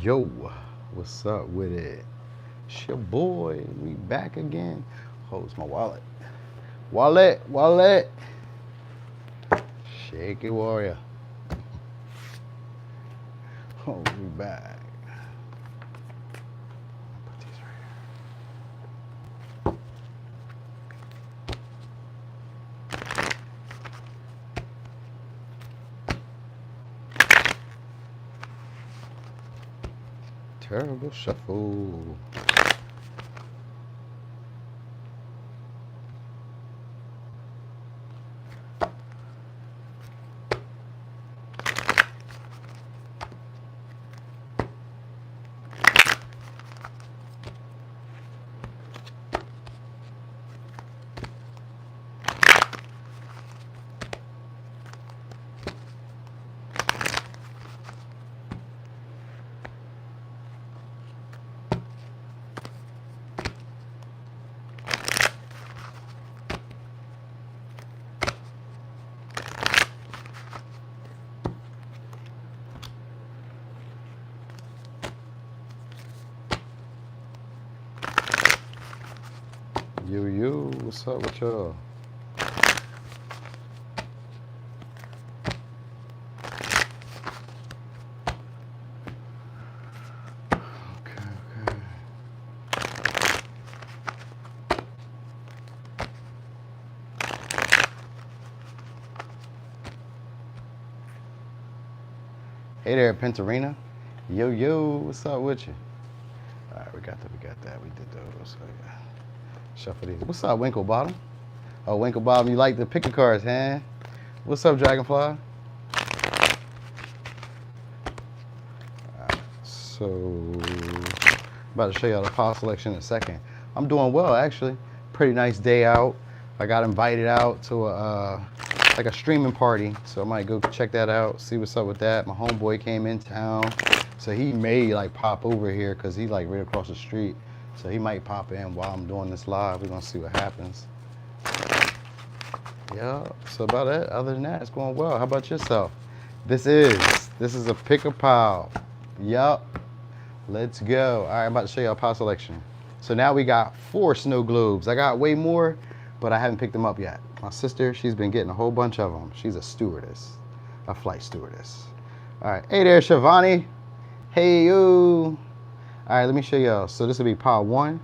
Yo, what's up with it? It's your boy. We back again. Hold my wallet. Wallet. Shake it, warrior. Oh, we back. Put these right here. Terrible shuffle. Yo, what's up with y'all? Okay. Hey there, Pentarina. Yo, what's up with you? All right, we got that. We did those. So yeah. Shuffle these. What's up, Winklebottom? Oh, Winklebottom, you like the pick a cards, huh? What's up, Dragonfly? All right, so, about to show y'all the pile selection in a second. I'm doing well, actually. Pretty nice day out. I got invited out to like a streaming party, so I might go check that out, see what's up with that. My homeboy came in town, so he may like pop over here because he like right across the street. So he might pop in while I'm doing this live. We're gonna see what happens. Yeah, so about that, other than that, it's going well. How about yourself? This is a pick a pile. Yup, let's go. All right, I'm about to show you our pile selection. So now we got 4 snow globes. I got way more, but I haven't picked them up yet. My sister, she's been getting a whole bunch of them. She's a stewardess, a flight stewardess. All right, hey there, Shivani. Hey, you. All right, let me show y'all. So this will be pile 1,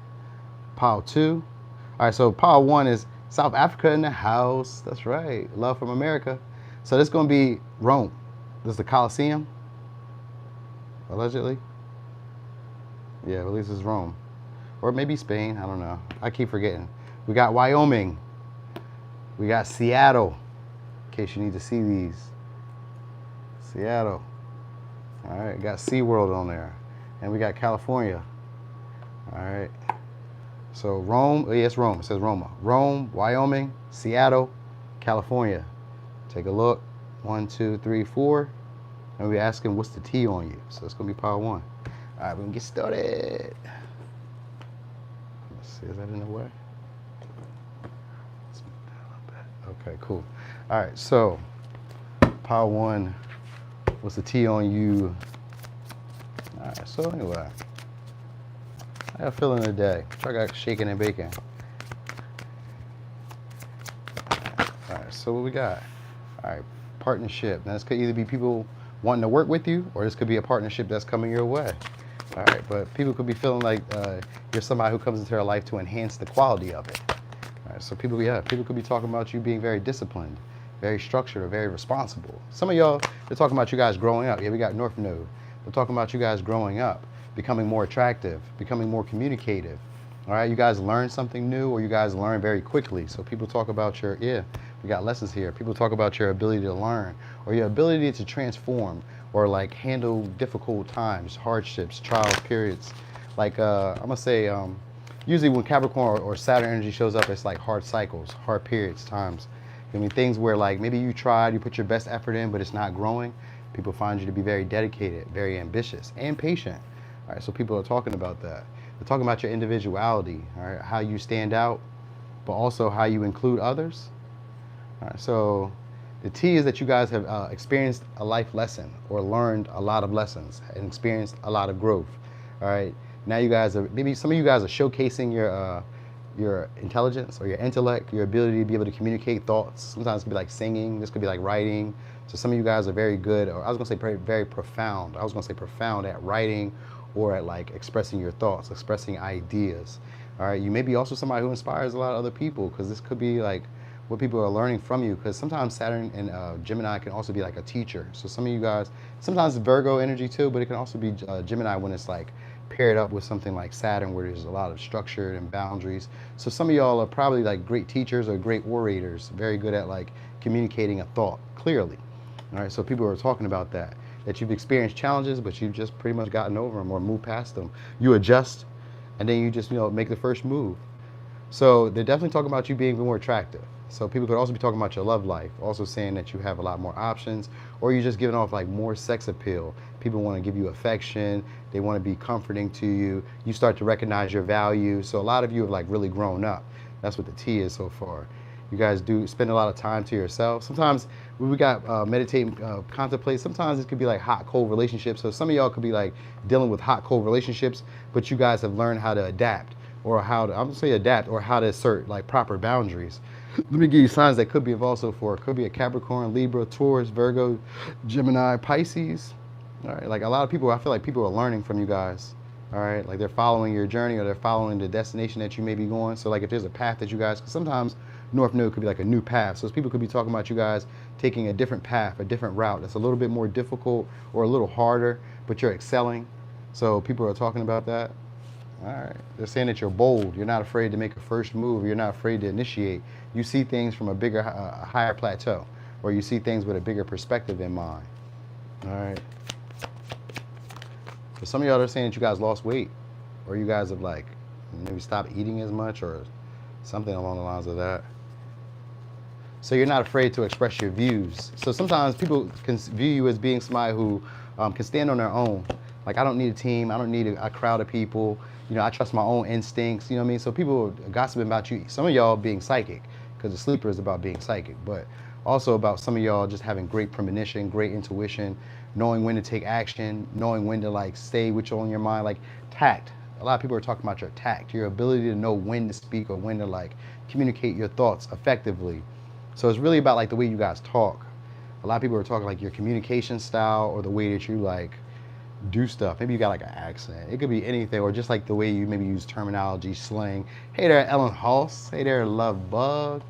pile 2. All right, so pile 1 is South Africa in the house. That's right, love from America. So this is gonna be Rome. This is the Colosseum, allegedly. Yeah, at least it's Rome. Or maybe Spain, I don't know. I keep forgetting. We got Wyoming. We got Seattle, in case you need to see these. Seattle. All right, got SeaWorld on there. And we got California. All right. So Rome, oh yeah, it's Rome. It says Roma. Rome, Wyoming, Seattle, California. Take a look. 1, 2, 3, 4. And we're asking what's the T on you. So it's gonna be pile 1. All right, we're gonna get started. Let's see, is that in the way? Let's move that a little bit. Okay, cool. All right, so pile 1, what's the T on you? All right, so anyway, how you feeling today? I got shaking and baking. All right, so what we got? All right, partnership. Now this could either be people wanting to work with you, or this could be a partnership that's coming your way. All right, but people could be feeling like you're somebody who comes into their life to enhance the quality of it. All right, so people could be talking about you being very disciplined, very structured, or very responsible. Some of y'all, they're talking about you guys growing up. Yeah, we got North Node. We're talking about you guys growing up, becoming more attractive, becoming more communicative. All right, you guys learn something new, or you guys learn very quickly. So people talk about we got lessons here. People talk about your ability to learn, or your ability to transform, or like handle difficult times, hardships, trials, periods. Like I'm gonna say, usually when Capricorn or Saturn energy shows up, it's like hard cycles, hard periods, times. I mean, things where like maybe you tried, you put your best effort in, but it's not growing. People find you to be very dedicated, very ambitious, and patient. All right, so people are talking about that. They're talking about your individuality, all right, how you stand out, but also how you include others. All right, so The T is that you guys have experienced a life lesson or learned a lot of lessons and experienced a lot of growth. All right. Now you guys are, maybe some of you guys are showcasing your intelligence or your intellect, your ability to be able to communicate thoughts. Sometimes it could be like singing. This could be like writing. So some of you guys are very good, or I was gonna say very, very profound. I was gonna say profound at writing or at like expressing your thoughts, expressing ideas. All right. You may be also somebody who inspires a lot of other people, because this could be like what people are learning from you, because sometimes Saturn and Gemini can also be like a teacher. So some of you guys, sometimes Virgo energy too, but it can also be Gemini when it's like paired up with something like Saturn, where there's a lot of structure and boundaries. So some of y'all are probably like great teachers or great orators, very good at like communicating a thought clearly. All right, so people are talking about that you've experienced challenges, but you've just pretty much gotten over them or moved past them. You adjust, and then you just, make the first move. So they're definitely talking about you being more attractive. So people could also be talking about your love life, also saying that you have a lot more options, or you're just giving off like more sex appeal. People want to give you affection. They want to be comforting to you. You start to recognize your value. So a lot of you have like really grown up. That's what the T is so far. You guys do spend a lot of time to yourself. Sometimes when we got meditate and contemplate, sometimes it could be like hot, cold relationships. So some of y'all could be like dealing with hot, cold relationships, but you guys have learned how to adapt, or how to, I'm gonna say adapt, or how to assert like proper boundaries. Let me give you signs that could be involved so far. It could be a Capricorn, Libra, Taurus, Virgo, Gemini, Pisces. All right, like a lot of people, I feel like people are learning from you guys. All right, like they're following your journey, or they're following the destination that you may be going. So like if there's a path that you guys, because sometimes North Node could be like a new path. So people could be talking about you guys taking a different path, a different route that's a little bit more difficult or a little harder, but you're excelling. So people are talking about that. All right. They're saying that you're bold. You're not afraid to make a first move. You're not afraid to initiate. You see things from a bigger, higher plateau, or you see things with a bigger perspective in mind. All right. For some of y'all, they're saying that you guys lost weight, or you guys have like maybe stopped eating as much, or something along the lines of that. So you're not afraid to express your views. So sometimes people can view you as being somebody who can stand on their own. Like, I don't need a team. I don't need a crowd of people. I trust my own instincts. You know what I mean? So people are gossiping about you. Some of y'all being psychic, because the sleeper is about being psychic, but also about some of y'all just having great premonition, great intuition, knowing when to take action, knowing when to like stay with you on your mind, like tact. A lot of people are talking about your tact, your ability to know when to speak or when to like communicate your thoughts effectively. So it's really about like the way you guys talk. A lot of people are talking like your communication style, or the way that you like do stuff. Maybe you got like an accent. It could be anything, or just like the way you maybe use terminology, slang. Hey there, Ellen Hulse. Hey there, Love Bug.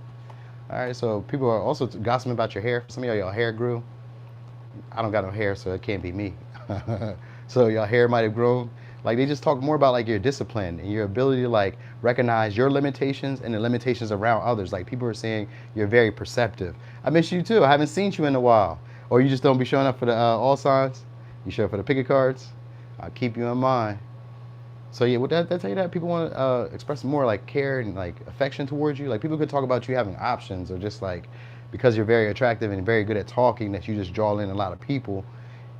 All right, so people are also gossiping about your hair. Some of y'all, your hair grew. I don't got no hair, so it can't be me. So your hair might have grown. Like, they just talk more about like your discipline and your ability to like recognize your limitations and the limitations around others. Like, people are saying you're very perceptive. I miss you too. I haven't seen you in a while. Or you just don't be showing up for the all signs. You show up for the picket cards. I'll keep you in mind. So yeah, would that tell you that people want to express more like care and like affection towards you? Like, people could talk about you having options, or just like because you're very attractive and very good at talking, that you just draw in a lot of people.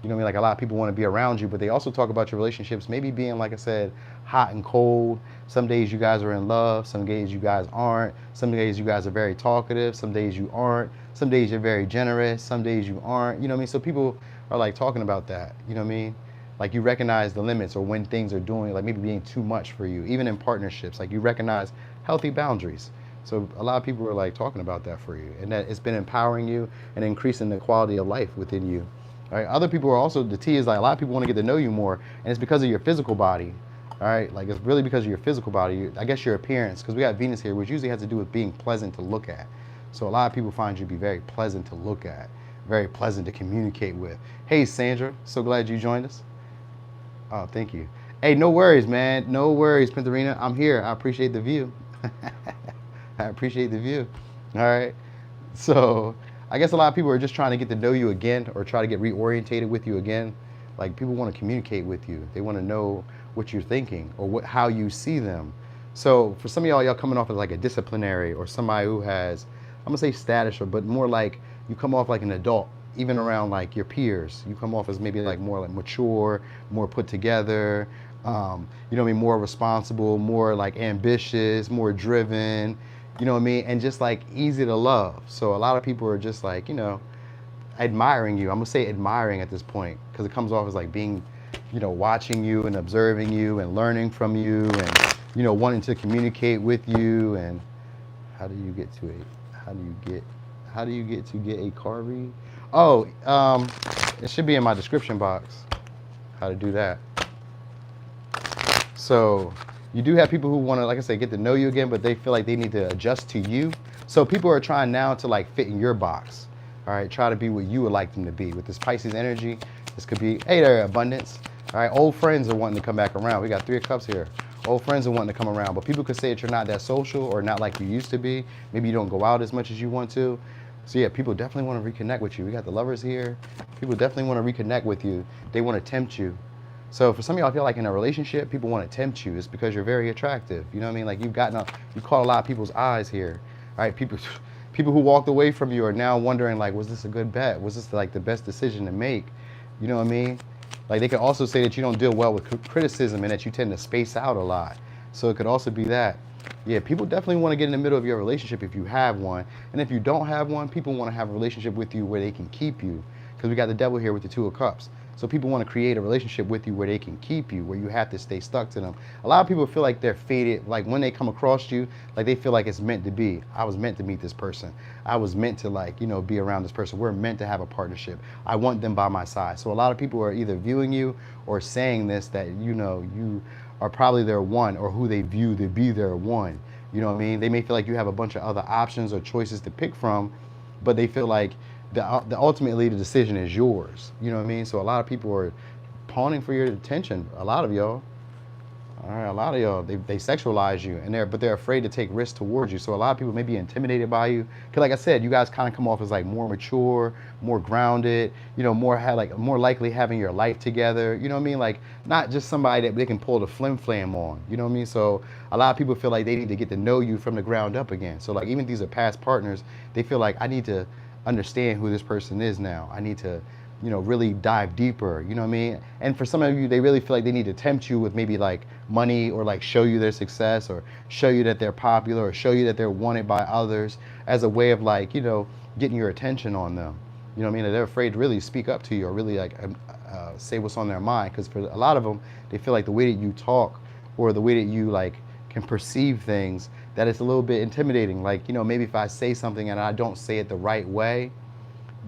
You know what I mean? Like, a lot of people want to be around you, but they also talk about your relationships maybe being, like I said, hot and cold. Some days you guys are in love. Some days you guys aren't. Some days you guys are very talkative. Some days you aren't. Some days you're very generous. Some days you aren't. You know what I mean? So people are like talking about that. You know what I mean? Like, you recognize the limits, or when things are doing, like maybe being too much for you, even in partnerships. Like, you recognize healthy boundaries. So a lot of people are like talking about that for you, and that it's been empowering you and increasing the quality of life within you. All right. Other people are also, the T is like, a lot of people want to get to know you more, and it's because of your physical body. All right. Like, it's really because of your physical body. I guess your appearance, because we got Venus here, which usually has to do with being pleasant to look at. So a lot of people find you to be very pleasant to look at, very pleasant to communicate with. Hey, Sandra, so glad you joined us. Oh, thank you. Hey, no worries, man. No worries, Pintharina. I'm here. I appreciate the view. I appreciate the view. All right. So I guess a lot of people are just trying to get to know you again, or try to get reorientated with you again. Like, people want to communicate with you. They want to know what you're thinking, or how you see them. So for some of y'all coming off as like a disciplinary, or somebody who has, I'm gonna say status, but more like you come off like an adult, even around like your peers. You come off as maybe like more like mature, more put together, you know what I mean, more responsible, more like ambitious, more driven. you know what I mean? And just like easy to love. So a lot of people are just like, admiring you. I'm gonna say admiring at this point because it comes off as like being, watching you and observing you and learning from you and, wanting to communicate with you. And how do you get to get a car read? Oh, it should be in my description box. How to do that. So you do have people who want to, like I said, get to know you again, but they feel like they need to adjust to you. So people are trying now to like fit in your box. All right, try to be what you would like them to be. With this Pisces energy, this could be, hey there, abundance. All right, old friends are wanting to come back around. We got 3 of Cups here. Old friends are wanting to come around, but people could say that you're not that social or not like you used to be. Maybe you don't go out as much as you want to. So yeah, people definitely want to reconnect with you. We got the Lovers here. People definitely want to reconnect with you. They want to tempt you. So for some of y'all, I feel like in a relationship, people want to tempt you. It's because you're very attractive. You know what I mean? Like you caught a lot of people's eyes here. All right, people who walked away from you are now wondering like, was this a good bet? Was this like the best decision to make? You know what I mean? Like they can also say that you don't deal well with criticism and that you tend to space out a lot. So it could also be that. Yeah, people definitely want to get in the middle of your relationship if you have one. And if you don't have one, people want to have a relationship with you where they can keep you. Because we got the Devil here with the 2 of Cups. So people want to create a relationship with you where they can keep you, where you have to stay stuck to them. A lot of people feel like they're fated, like when they come across you, like they feel like it's meant to be. I was meant to meet this person. I was meant to like, be around this person. We're meant to have a partnership. I want them by my side. So a lot of people are either viewing you or saying this, that, you are probably their one, or who they view to be their one. You know what I mean? They may feel like you have a bunch of other options or choices to pick from, but they feel like ultimately the decision is yours. You know what I mean? So a lot of people are pawning for your attention. A lot of y'all. All right, a lot of y'all, they sexualize you, but they're afraid to take risks towards you. So a lot of people may be intimidated by you. Because like I said, you guys kind of come off as like more mature, more grounded, more likely having your life together. You know what I mean? Like not just somebody that they can pull the flim flam on. You know what I mean? So a lot of people feel like they need to get to know you from the ground up again. So like even if these are past partners, they feel like I need to understand who this person is now. I need to, really dive deeper, you know what I mean? And for some of you, they really feel like they need to tempt you with maybe like money or like show you their success or show you that they're popular or show you that they're wanted by others as a way of like, getting your attention on them. You know what I mean? They're afraid to really speak up to you or really like say what's on their mind. Because for a lot of them, they feel like the way that you talk or the way that you like can perceive things, that it's a little bit intimidating. Like, maybe if I say something and I don't say it the right way,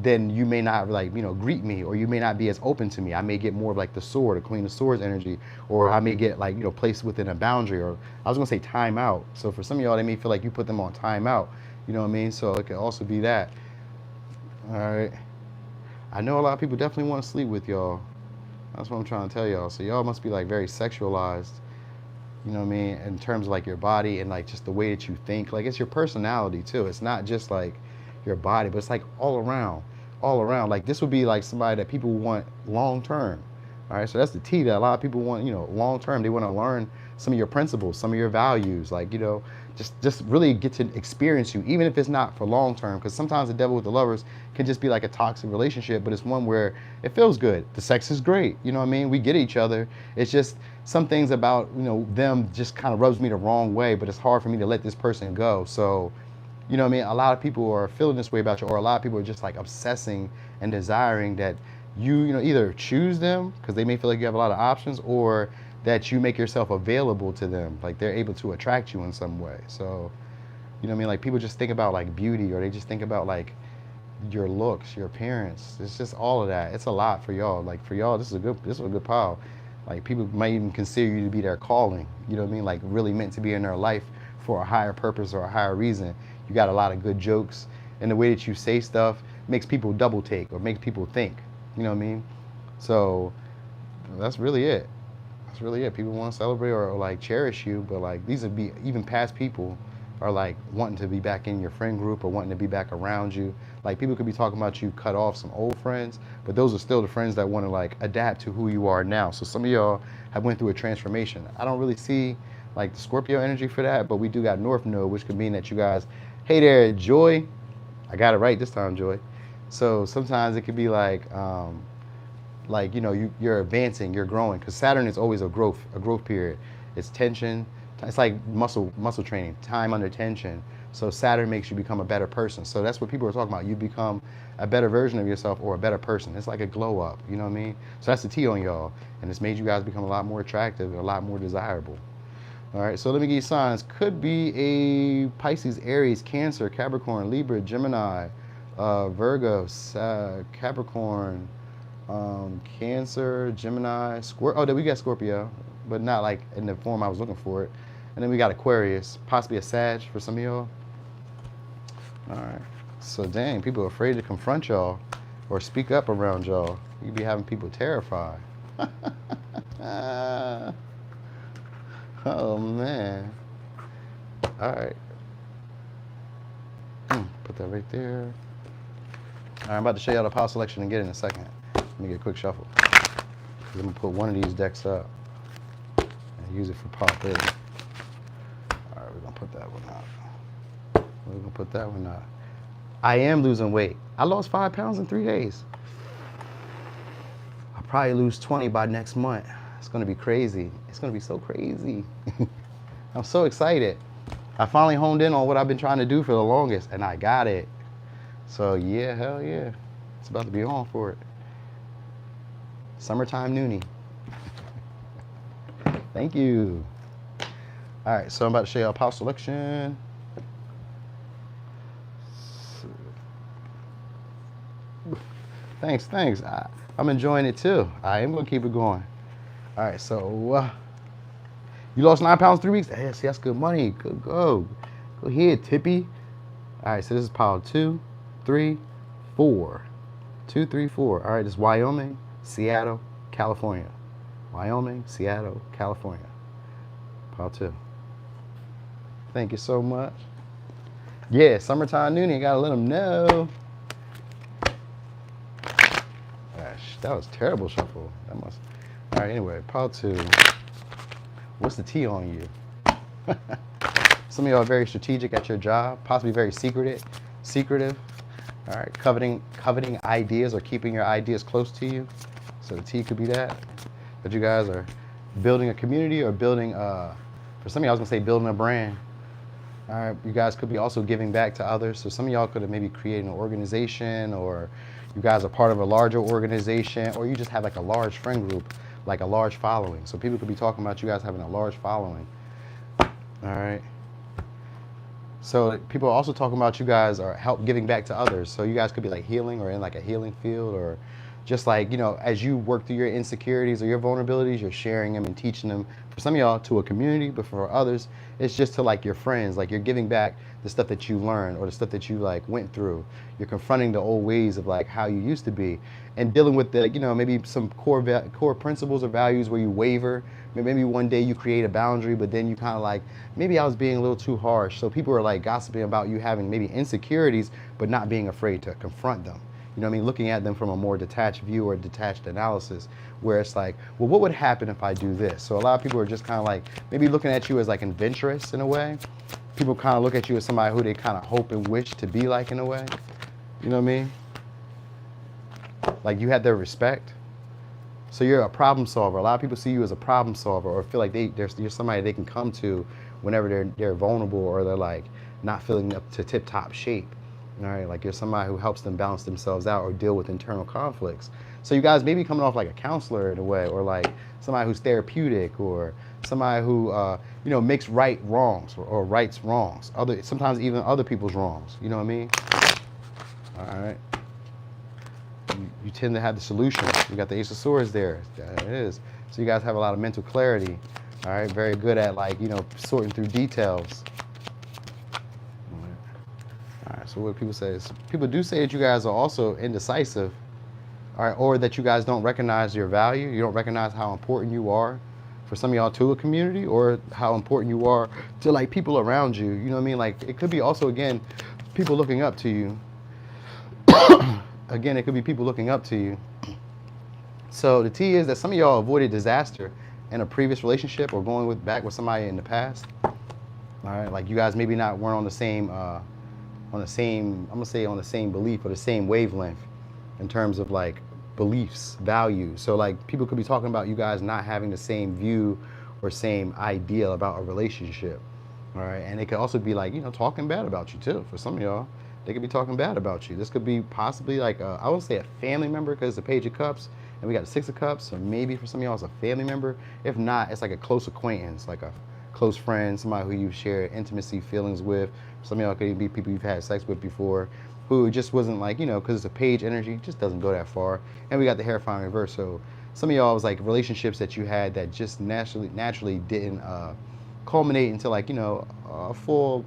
then you may not like, greet me, or you may not be as open to me. I may get more of like the Sword or Queen of Swords energy, or I may get like, placed within a boundary, or I was gonna say time out. So for some of y'all, they may feel like you put them on time out. You know what I mean? So it could also be that. All right. I know a lot of people definitely want to sleep with y'all. That's what I'm trying to tell y'all. So y'all must be like very sexualized. You know what I mean? In terms of like your body and like just the way that you think. Like it's your personality too. It's not just like your body, but it's like all around. Like this would be like somebody that people want long term. All right, so that's the T that a lot of people want, long term. They want to learn some of your principles, some of your values, like, just really get to experience you, even if it's not for long term. Because sometimes the Devil with the Lovers can just be like a toxic relationship, but it's one where it feels good. The sex is great, you know what I mean? We get each other. It's just some things about, them just kind of rubs me the wrong way, but it's hard for me to let this person go. So, you know what I mean? A lot of people are feeling this way about you, or a lot of people are just like obsessing and desiring that you either choose them because they may feel like you have a lot of options, or that you make yourself available to them, like they're able to attract you in some way. So, you know what I mean? Like people just think about like beauty, or they just think about like your looks, your appearance. It's just all of that. It's a lot for y'all. Like for y'all, this is a good pile. Like people might even consider you to be their calling. You know what I mean? Like really meant to be in their life for a higher purpose or a higher reason. You got a lot of good jokes, and the way that you say stuff makes people double take or makes people think. You know what I mean? So that's really it. That's really it. People want to celebrate or like cherish you, but like these would be even past people are like wanting to be back in your friend group or wanting to be back around you. Like people could be talking about you cut off some old friends, but those are still the friends that want to like adapt to who you are now. So some of y'all have went through a transformation. I don't really see like the Scorpio energy for that, but we do got North Node, which could mean that you guys, hey there, Joy. I got it right this time, Joy. So sometimes it could be like you're advancing, you're growing, because Saturn is always a growth period. It's tension. It's like muscle training, time under tension. So Saturn makes you become a better person. So that's what people are talking about. You become a better version of yourself or a better person. It's like a glow up, you know what I mean? So that's the T on y'all. And it's made you guys become a lot more attractive, a lot more desirable. All right, so let me give you signs. Could be a Pisces, Aries, Cancer, Capricorn, Libra, Gemini, Virgo, Capricorn, Cancer, Gemini, Scorpio. Oh, then we got Scorpio, but not like in the form I was looking for it. And then we got Aquarius, possibly a Sag for some of y'all. All right. So dang, people are afraid to confront y'all or speak up around y'all. You be having people terrified. Oh man. All right. Put that right there. All right, I'm about to show y'all the power selection again in a second. Let me get a quick shuffle. I'm gonna put one of these decks up and use it for pop in. All right, we're gonna put that one out. We're gonna put that one out. I am losing weight. I lost 5 pounds in 3 days. I'll probably lose 20 by next month. It's gonna be crazy. It's gonna be so crazy. I'm so excited. I finally honed in on what I've been trying to do for the longest, and I got it. So yeah, hell yeah. It's about to be on for it. Summertime noonie. Thank you. All right, so I'm about to show you our power selection. Thanks. I'm enjoying it too. I am gonna keep it going. All right, so you lost 9 pounds in 3 weeks. Hey, see, that's good money. Good go. Go ahead, Tippy. All right, so this is pile 2, 3, 4. 2, 3, 4. All right, this is Wyoming, Seattle, California. Wyoming, Seattle, California. Pile 2. Thank you so much. Yeah, summertime noonie. Gotta let them know. Gosh, that was terrible shuffle. That must. All right, anyway, pile 2. What's the T on you? Some of y'all are very strategic at your job, possibly very secretive. All right, coveting ideas or keeping your ideas close to you. So the T could be that. But you guys are building a community or building, for some of y'all I was gonna say building a brand. All right, you guys could be also giving back to others. So some of y'all could have maybe created an organization, or you guys are part of a larger organization, or you just have like a large friend group, like a large following. So people could be talking about you guys having a large following. All right. So people are also talking about you guys are giving back to others. So you guys could be like healing or in like a healing field, or just like, you know, as you work through your insecurities or your vulnerabilities, you're sharing them and teaching them. For some of y'all to a community, but for others, it's just to like your friends. Like you're giving back the stuff that you learned or the stuff that you like went through. You're confronting the old ways of like how you used to be and dealing with the, you know, maybe some core principles or values where you waver. Maybe one day you create a boundary, but then you kind of like, maybe I was being a little too harsh. So people are like gossiping about you having maybe insecurities, but not being afraid to confront them. You know what I mean? Looking at them from a more detached view or detached analysis, where it's like, well, what would happen if I do this? So a lot of people are just kind of like, maybe looking at you as like adventurous in a way. People kind of look at you as somebody who they kind of hope and wish to be like in a way. You know what I mean? Like you have their respect. So you're a problem solver. A lot of people see you as a problem solver, or feel like you're somebody they can come to whenever they're vulnerable or they're like not feeling up to tip-top shape. All right, like you're somebody who helps them balance themselves out or deal with internal conflicts. So you guys may be coming off like a counselor in a way, or like somebody who's therapeutic, or somebody who you know, makes right wrongs or rights wrongs. Sometimes even other people's wrongs. You know what I mean? All right. You tend to have the solution. You got the Ace of Swords there. There it is. So you guys have a lot of mental clarity. All right, very good at like, you know, sorting through details. All right, so what people say is, people do say that you guys are also indecisive, all right, or that you guys don't recognize your value. You don't recognize how important you are for some of y'all to a community, or how important you are to like people around you. You know what I mean? Like it could be also, again, people looking up to you. Again, it could be people looking up to you. So the T is that some of y'all avoided disaster in a previous relationship or going back with somebody in the past. All right, like you guys maybe weren't on the same, I'm gonna say on the same belief or the same wavelength in terms of like beliefs, values. So like people could be talking about you guys not having the same view or same idea about a relationship. All right, and they could also be like, talking bad about you too. For some of y'all, they could be talking bad about you. This could be possibly like, I won't say a family member because it's a page of cups and we got a six of cups. So maybe for some of y'all, it's a family member. If not, it's like a close acquaintance, like a close friend, somebody who you've shared intimacy feelings with. Some of y'all could even be people you've had sex with before, who just wasn't like, because it's a page energy, just doesn't go that far. And we got the Hierophant reverse. So some of y'all was like relationships that you had that just naturally didn't culminate into like a full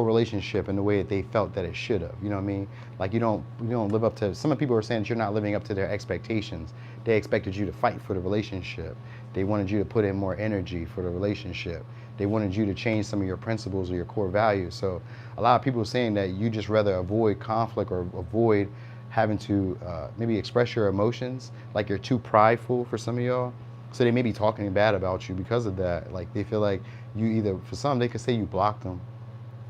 relationship in the way that they felt that it should have. You know what I mean? Like you don't live up to. Some of the people are saying that you're not living up to their expectations. They expected you to fight for the relationship. They wanted you to put in more energy for the relationship. They wanted you to change some of your principles or your core values. So a lot of people are saying that you just rather avoid conflict or avoid having to maybe express your emotions. Like you're too prideful for some of y'all. So they may be talking bad about you because of that. Like they feel like you either, for some, they could say you blocked them,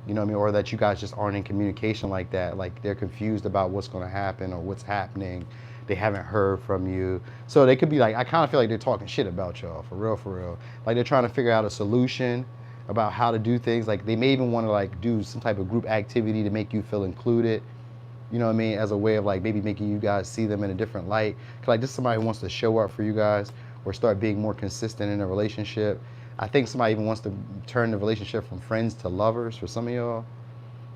you know what I mean? Or that you guys just aren't in communication like that. Like they're confused about what's going to happen or what's happening. They haven't heard from you. So they could be like, I kind of feel like they're talking shit about y'all, for real, for real. Like they're trying to figure out a solution about how to do things. Like they may even want to like do some type of group activity to make you feel included. You know what I mean? As a way of like maybe making you guys see them in a different light. Cause like this is somebody who wants to show up for you guys or start being more consistent in a relationship. I think somebody even wants to turn the relationship from friends to lovers for some of y'all.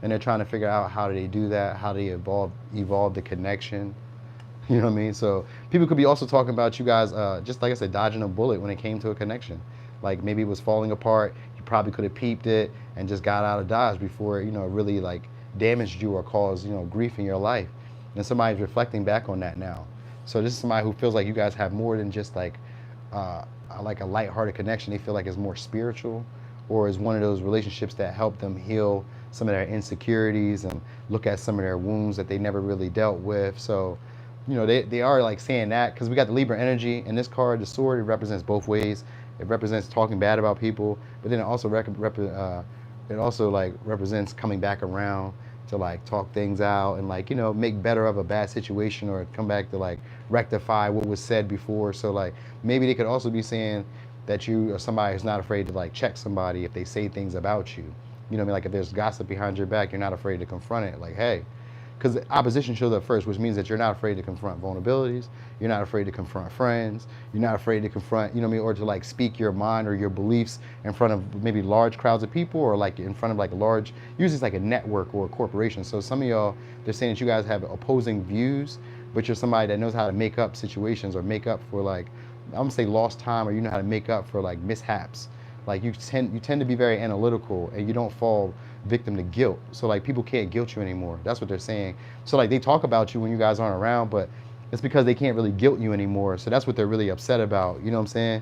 And they're trying to figure out how do they do that? How do they evolve the connection? You know what I mean? So people could be also talking about you guys, just like I said, dodging a bullet when it came to a connection. Like maybe it was falling apart. You probably could have peeped it and just got out of dodge before, it really like damaged you or caused, grief in your life. And somebody's reflecting back on that now. So this is somebody who feels like you guys have more than just like a lighthearted connection. They feel like it's more spiritual, or is one of those relationships that help them heal some of their insecurities and look at some of their wounds that they never really dealt with. So, they are like saying that because we got the Libra energy in this card. The sword, it represents both ways. It represents talking bad about people, but then it also like represents coming back around to like talk things out and like, make better of a bad situation or come back to like rectify what was said before. So like maybe they could also be saying that you are somebody who's not afraid to like check somebody if they say things about you. You know what I mean? Like if there's gossip behind your back, you're not afraid to confront it. Like, hey, because opposition shows up first, which means that you're not afraid to confront vulnerabilities. You're not afraid to confront friends. You're not afraid to confront, or to like speak your mind or your beliefs in front of maybe large crowds of people or like in front of like usually it's like a network or a corporation. So some of y'all, they're saying that you guys have opposing views, but you're somebody that knows how to make up situations or make up for like, I'm gonna say lost time, or you know how to make up for like mishaps. Like you tend to be very analytical and you don't fall victim to guilt. So like people can't guilt you anymore. That's what they're saying. So like they talk about you when you guys aren't around, but it's because they can't really guilt you anymore. So that's what they're really upset about. You know what I'm saying?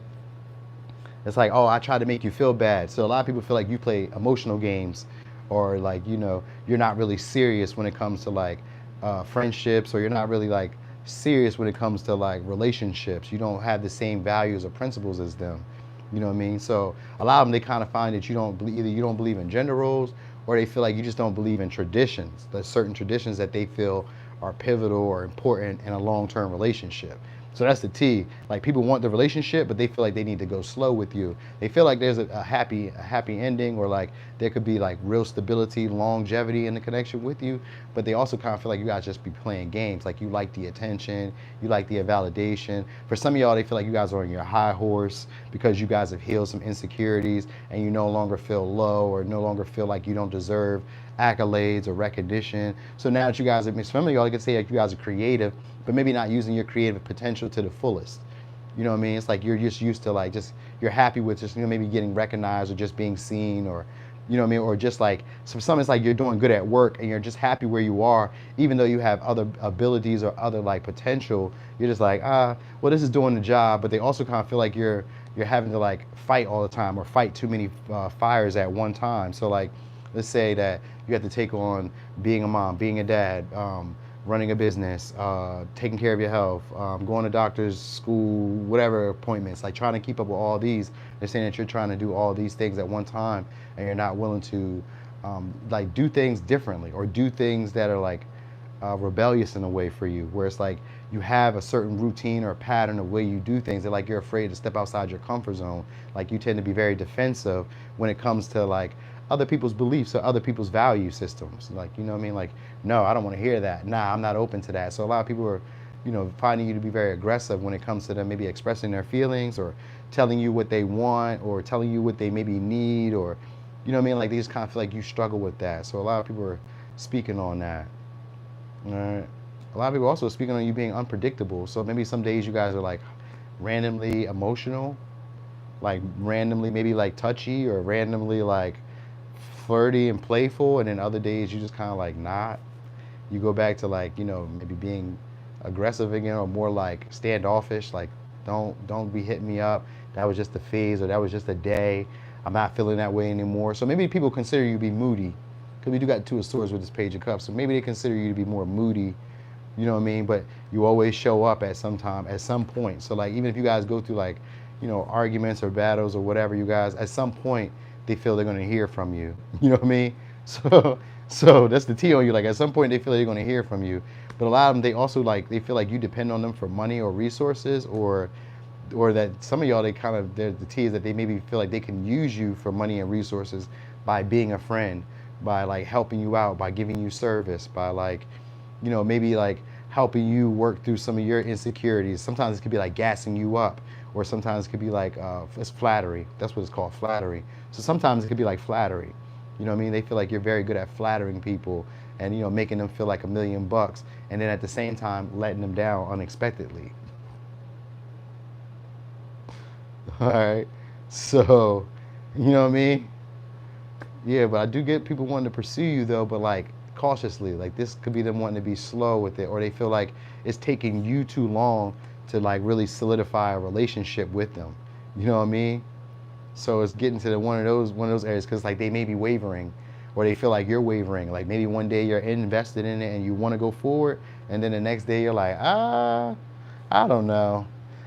It's like, oh, I tried to make you feel bad. So a lot of people feel like you play emotional games, or like, you're not really serious when it comes to like friendships, or you're not really like serious when it comes to like relationships. You don't have the same values or principles as them. You know what I mean? So a lot of them, they kind of find that you don't believe, either you don't believe in gender roles, or they feel like you just don't believe in traditions. There's certain traditions that they feel are pivotal or important in a long-term relationship. So that's the T. Like people want the relationship, but they feel like they need to go slow with you. They feel like there's a happy ending, or like there could be like real stability, longevity in the connection with you. But they also kind of feel like you guys just be playing games. Like you like the attention, you like the validation. For some of y'all, they feel like you guys are on your high horse because you guys have healed some insecurities and you no longer feel low or no longer feel like you don't deserve accolades or recognition. So now that you guys, some of y'all can say like you guys are creative, but maybe not using your creative potential to the fullest. You know what I mean? It's like you're just used to like you're happy with just maybe getting recognized or just being seen, or you know what I mean, or just like some it's like you're doing good at work and you're just happy where you are, even though you have other abilities or other like potential. You're just like, well, this is doing the job, but they also kind of feel like you're having to like fight all the time or fight too many fires at one time. So like, let's say that you have to take on being a mom, being a dad, running a business, taking care of your health, going to doctor's, school, whatever appointments, like trying to keep up with all these. They're saying that you're trying to do all these things at one time and you're not willing to like do things differently or do things that are like rebellious in a way for you, where it's like you have a certain routine or pattern of way you do things, and like you're afraid to step outside your comfort zone. Like you tend to be very defensive when it comes to like other people's beliefs or other people's value systems. Like, you know what I mean? Like, no, I don't want to hear that. Nah, I'm not open to that. So a lot of people are, you know, finding you to be very aggressive when it comes to them maybe expressing their feelings or telling you what they want or telling you what they maybe need, or, you know what I mean? Like they just kind of feel like you struggle with that. So a lot of people are speaking on that. All right. A lot of people also speaking on you being unpredictable. So maybe some days you guys are like randomly emotional, like randomly maybe like touchy or randomly like flirty and playful, and then other days you just kind of like not. You go back to like, you know, maybe being aggressive again or more like standoffish, like don't be hitting me up. That was just a phase or that was just a day. I'm not feeling that way anymore. So maybe people consider you to be moody, because we do got two of swords with this page of cups. So maybe they consider you to be more moody, you know what I mean? But you always show up at some time, at some point. So like even if you guys go through like, you know, arguments or battles or whatever, you guys at some point they feel they're gonna hear from you. You know what I mean? So that's the T on you. Like at some point they feel they're gonna hear from you. But a lot of them, they also like, they feel like you depend on them for money or resources, or that some of y'all, they kind of, the T is that they maybe feel like they can use you for money and resources by being a friend, by like helping you out, by giving you service, by like, you know, maybe like helping you work through some of your insecurities. Sometimes it could be like gassing you up, or sometimes it could be like, it's flattery. That's what it's called, flattery. So sometimes it could be like flattery. You know what I mean? They feel like you're very good at flattering people and, you know, making them feel like $1,000,000, and then at the same time letting them down unexpectedly. All right. So, you know what I mean? Yeah, but I do get people wanting to pursue you though, but like cautiously. Like this could be them wanting to be slow with it, or they feel like it's taking you too long to like really solidify a relationship with them. You know what I mean? So it's getting to one of those areas, because like they may be wavering, or they feel like you're wavering. Like maybe one day you're invested in it and you want to go forward, and then the next day you're like, I don't know.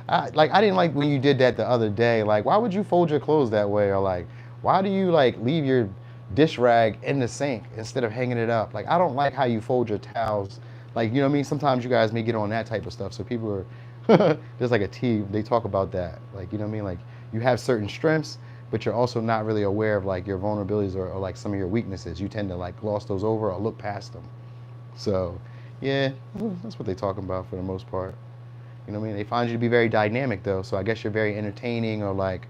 I didn't like when you did that the other day. Like, why would you fold your clothes that way? Or like, why do you like leave your dish rag in the sink instead of hanging it up? Like, I don't like how you fold your towels. Like, you know what I mean? Sometimes you guys may get on that type of stuff. So people are, there's like a T, they talk about that. Like, you know what I mean? Like, you have certain strengths, but you're also not really aware of like your vulnerabilities, or like some of your weaknesses. You tend to like gloss those over or look past them. So yeah, that's what they talking about for the most part. You know what I mean? They find you to be very dynamic though. So I guess you're very entertaining, or like,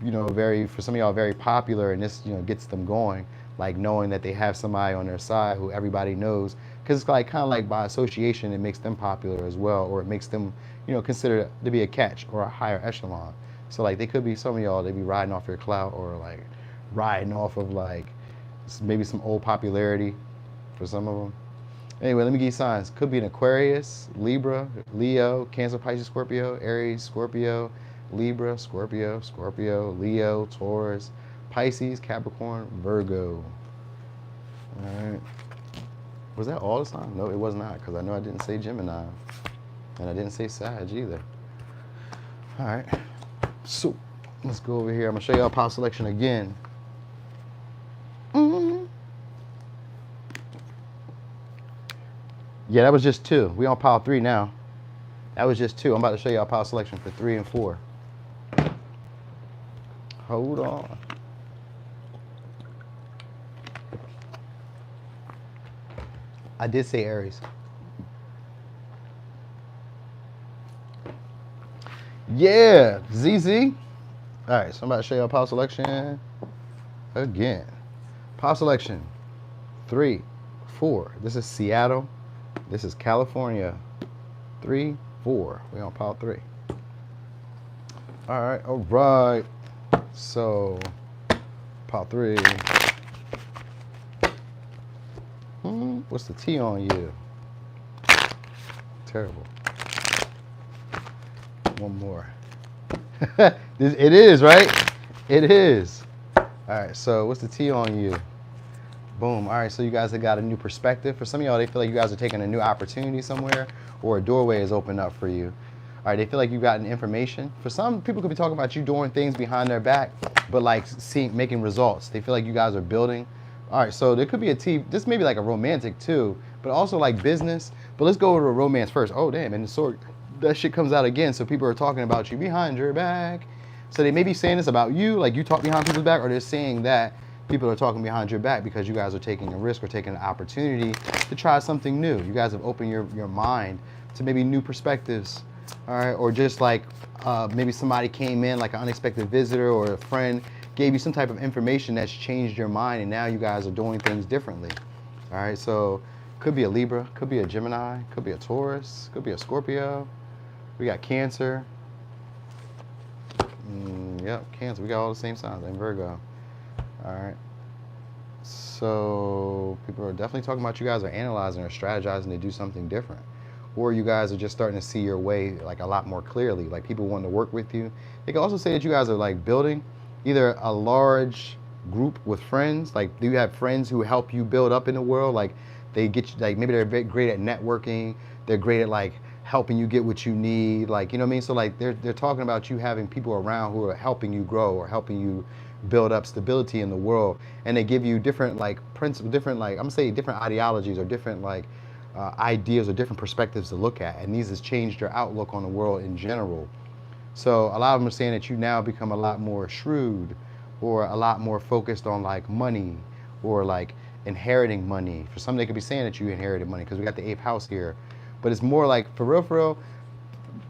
you know, very, for some of y'all, very popular, and this, you know, gets them going. Like knowing that they have somebody on their side who everybody knows, because it's like kind of like by association, it makes them popular as well, or it makes them, you know, considered to be a catch or a higher echelon. So like they could be, some of y'all, they be riding off your clout, or like riding off of like maybe some old popularity for some of them. Anyway, let me give you signs. Could be an Aquarius, Libra, Leo, Cancer, Pisces, Scorpio, Aries, Scorpio, Libra, Scorpio, Scorpio, Leo, Taurus, Pisces, Capricorn, Virgo. All right. Was that all the signs? No, it was not, because I know I didn't say Gemini, and I didn't say Sag either. All right. So let's go over here. I'm gonna show y'all power selection again. Yeah, that was just 2. We on pile 3 now. That was just 2. I'm about to show y'all power selection for 3 and 4. Hold on. I did say Aries. Yeah, ZZ. All right, so I'm about to show y'all power selection again. Power selection 3, 4. This is Seattle. This is California. 3, 4. We on pile 3. All right. So, pile 3. What's the T on you? Terrible. One more. It is, right? It is. All right, so what's the T on you? Boom. All right, so you guys have got a new perspective. For some of y'all, they feel like you guys are taking a new opportunity somewhere, or a doorway is opened up for you. All right, they feel like you've gotten information. For some people, could be talking about you doing things behind their back, but like making results. They feel like you guys are building. All right, so there could be a T. This may be like a romantic too, but also like business. But let's go over to romance first. Oh, damn, and the sword, that shit comes out again. So people are talking about you behind your back. So they may be saying this about you, like you talk behind people's back, or they're saying that people are talking behind your back because you guys are taking a risk or taking an opportunity to try something new. You guys have opened your mind to maybe new perspectives, all right? Or just like maybe somebody came in, like an unexpected visitor or a friend gave you some type of information that's changed your mind, and now you guys are doing things differently, all right? So could be a Libra, could be a Gemini, could be a Taurus, could be a Scorpio. We got Cancer. Yep, Cancer. We got all the same signs. And Virgo. All right. So people are definitely talking about you guys are analyzing or strategizing to do something different. Or you guys are just starting to see your way like a lot more clearly. Like people wanting to work with you. They can also say that you guys are like building either a large group with friends. Like do you have friends who help you build up in the world? Like they get you, like maybe they're great at networking. They're great at like helping you get what you need, like, you know what I mean? So like they're talking about you having people around who are helping you grow or helping you build up stability in the world. And they give you different like principles, different like, I'm gonna say different ideologies or different like ideas or different perspectives to look at. And these has changed your outlook on the world in general. So a lot of them are saying that you now become a lot more shrewd or a lot more focused on like money or like inheriting money. For some, they could be saying that you inherited money because we got the 8th house here. But it's more like, for real,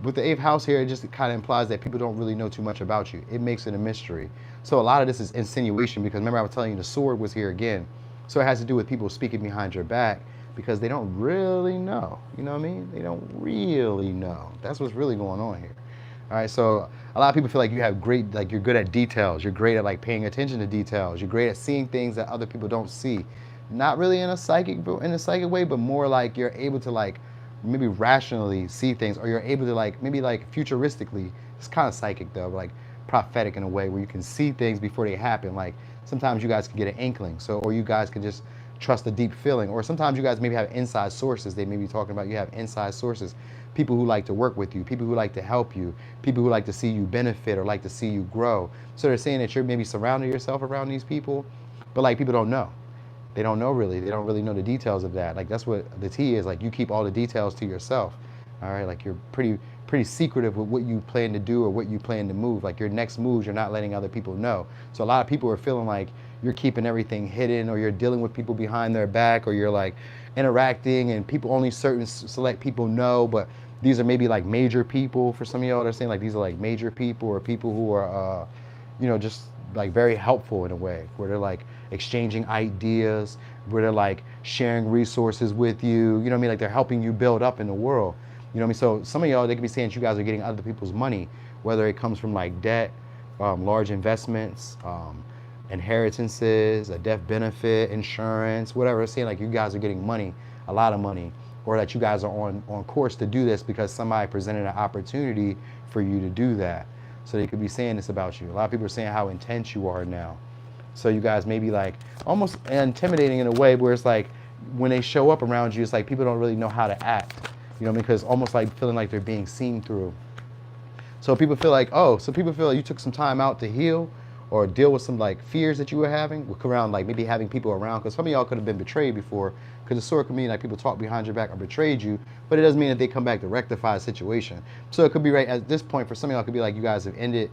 with the 8th house here, it just kind of implies that people don't really know too much about you. It makes it a mystery. So a lot of this is insinuation because remember I was telling you the sword was here again. So it has to do with people speaking behind your back because they don't really know. You know what I mean? They don't really know. That's what's really going on here. All right, so a lot of people feel like you have great, like you're good at details. You're great at like paying attention to details. You're great at seeing things that other people don't see. Not really in a psychic way, but more like you're able to like maybe rationally see things, or you're able to like maybe like futuristically. It's kind of psychic though, like prophetic in a way where you can see things before they happen. Like sometimes you guys can get an inkling, so or you guys can just trust a deep feeling, or sometimes you guys maybe have inside sources. They may be talking about you have inside sources, people who like to work with you, people who like to help you, people who like to see you benefit or like to see you grow. So they're saying that you're maybe surrounding yourself around these people, but like people don't know. They don't know really. They don't really know the details of that. Like that's what the T is. Like you keep all the details to yourself. All right. Like you're pretty secretive with what you plan to do or what you plan to move. Like your next moves, you're not letting other people know. So a lot of people are feeling like you're keeping everything hidden, or you're dealing with people behind their back, or you're like interacting and people only certain select people know. But these are maybe like major people for some of y'all. They're saying like these are like major people or people who are, you know, just like very helpful in a way where they're like exchanging ideas, where they're like sharing resources with you, you know what I mean? Like they're helping you build up in the world, you know what I mean? So some of y'all, they could be saying that you guys are getting other people's money, whether it comes from like debt, large investments, inheritances, a death benefit, insurance, whatever. It's saying like you guys are getting money, a lot of money, or that you guys are on course to do this because somebody presented an opportunity for you to do that. So they could be saying this about you. A lot of people are saying how intense you are now. So you guys may be like almost intimidating in a way where it's like when they show up around you, it's like people don't really know how to act. You know, because almost like feeling like they're being seen through. So people feel like, oh, so people feel like you took some time out to heal or deal with some like fears that you were having around like maybe having people around. Because some of y'all could have been betrayed before. Because the sword could mean like people talk behind your back or betrayed you, but it doesn't mean that they come back to rectify a situation. So it could be right at this point for some of y'all, it could be like you guys have ended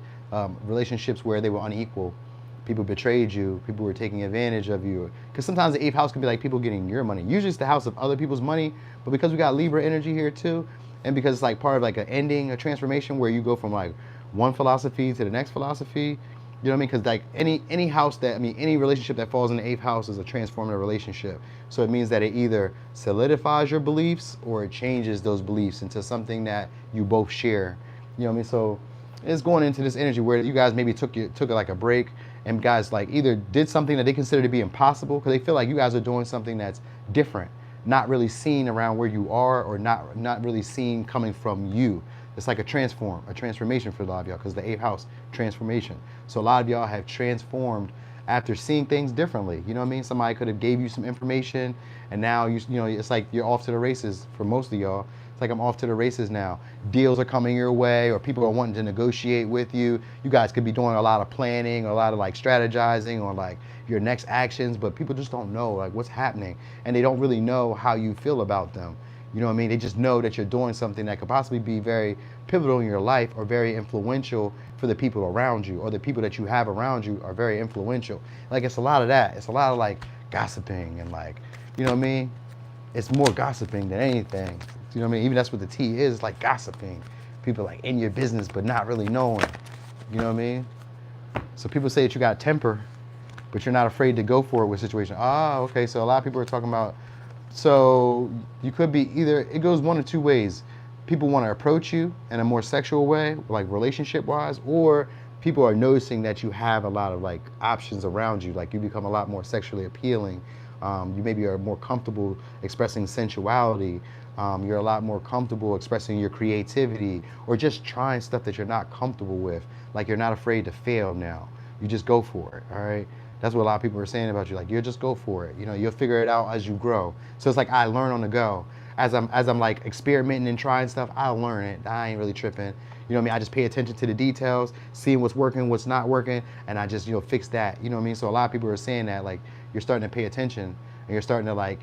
relationships where they were unequal. People betrayed you, people were taking advantage of you. Because sometimes the 8th house can be like people getting your money. Usually it's the house of other people's money, but because we got Libra energy here too, and because it's like part of like an ending, a transformation where you go from like one philosophy to the next philosophy. You know what I mean? Because like any house that, I mean, any relationship that falls in the 8th house is a transformative relationship. So it means that it either solidifies your beliefs or it changes those beliefs into something that you both share. You know what I mean? So it's going into this energy where you guys maybe took like a break, and guys like either did something that they consider to be impossible because they feel like you guys are doing something that's different, not really seen around where you are, or not really seen coming from you. It's like a transformation for a lot of y'all because the 8th house, transformation. So a lot of y'all have transformed after seeing things differently. You know what I mean? Somebody could have gave you some information and now you know, it's like you're off to the races for most of y'all. It's like I'm off to the races now. Deals are coming your way, or people are wanting to negotiate with you. You guys could be doing a lot of planning, a lot of like strategizing on like your next actions, but people just don't know like what's happening and they don't really know how you feel about them. You know what I mean? They just know that you're doing something that could possibly be very pivotal in your life or very influential for the people around you, or the people that you have around you are very influential. Like, it's a lot of that. It's a lot of like gossiping and like, you know what I mean? It's more gossiping than anything. You know what I mean? Even that's what the T is, like gossiping. People like in your business but not really knowing. You know what I mean? So people say that you got temper, but you're not afraid to go for it with situation. Ah, okay. So a lot of people are talking about, so you could be either, it goes one of two ways. People want to approach you in a more sexual way, like relationship wise, or people are noticing that you have a lot of like options around you. Like you become a lot more sexually appealing. You maybe are more comfortable expressing sensuality. You're a lot more comfortable expressing your creativity, or just trying stuff that you're not comfortable with. Like you're not afraid to fail now. You just go for it, all right? That's what a lot of people are saying about you. Like, you just go for it. You know, you'll figure it out as you grow. So it's like I learn on the go. As I'm like experimenting and trying stuff, I'll learn it. I ain't really tripping. You know what I mean? I just pay attention to the details, seeing what's working, what's not working, and I just, you know, fix that. You know what I mean? So a lot of people are saying that, like, you're starting to pay attention and you're starting to like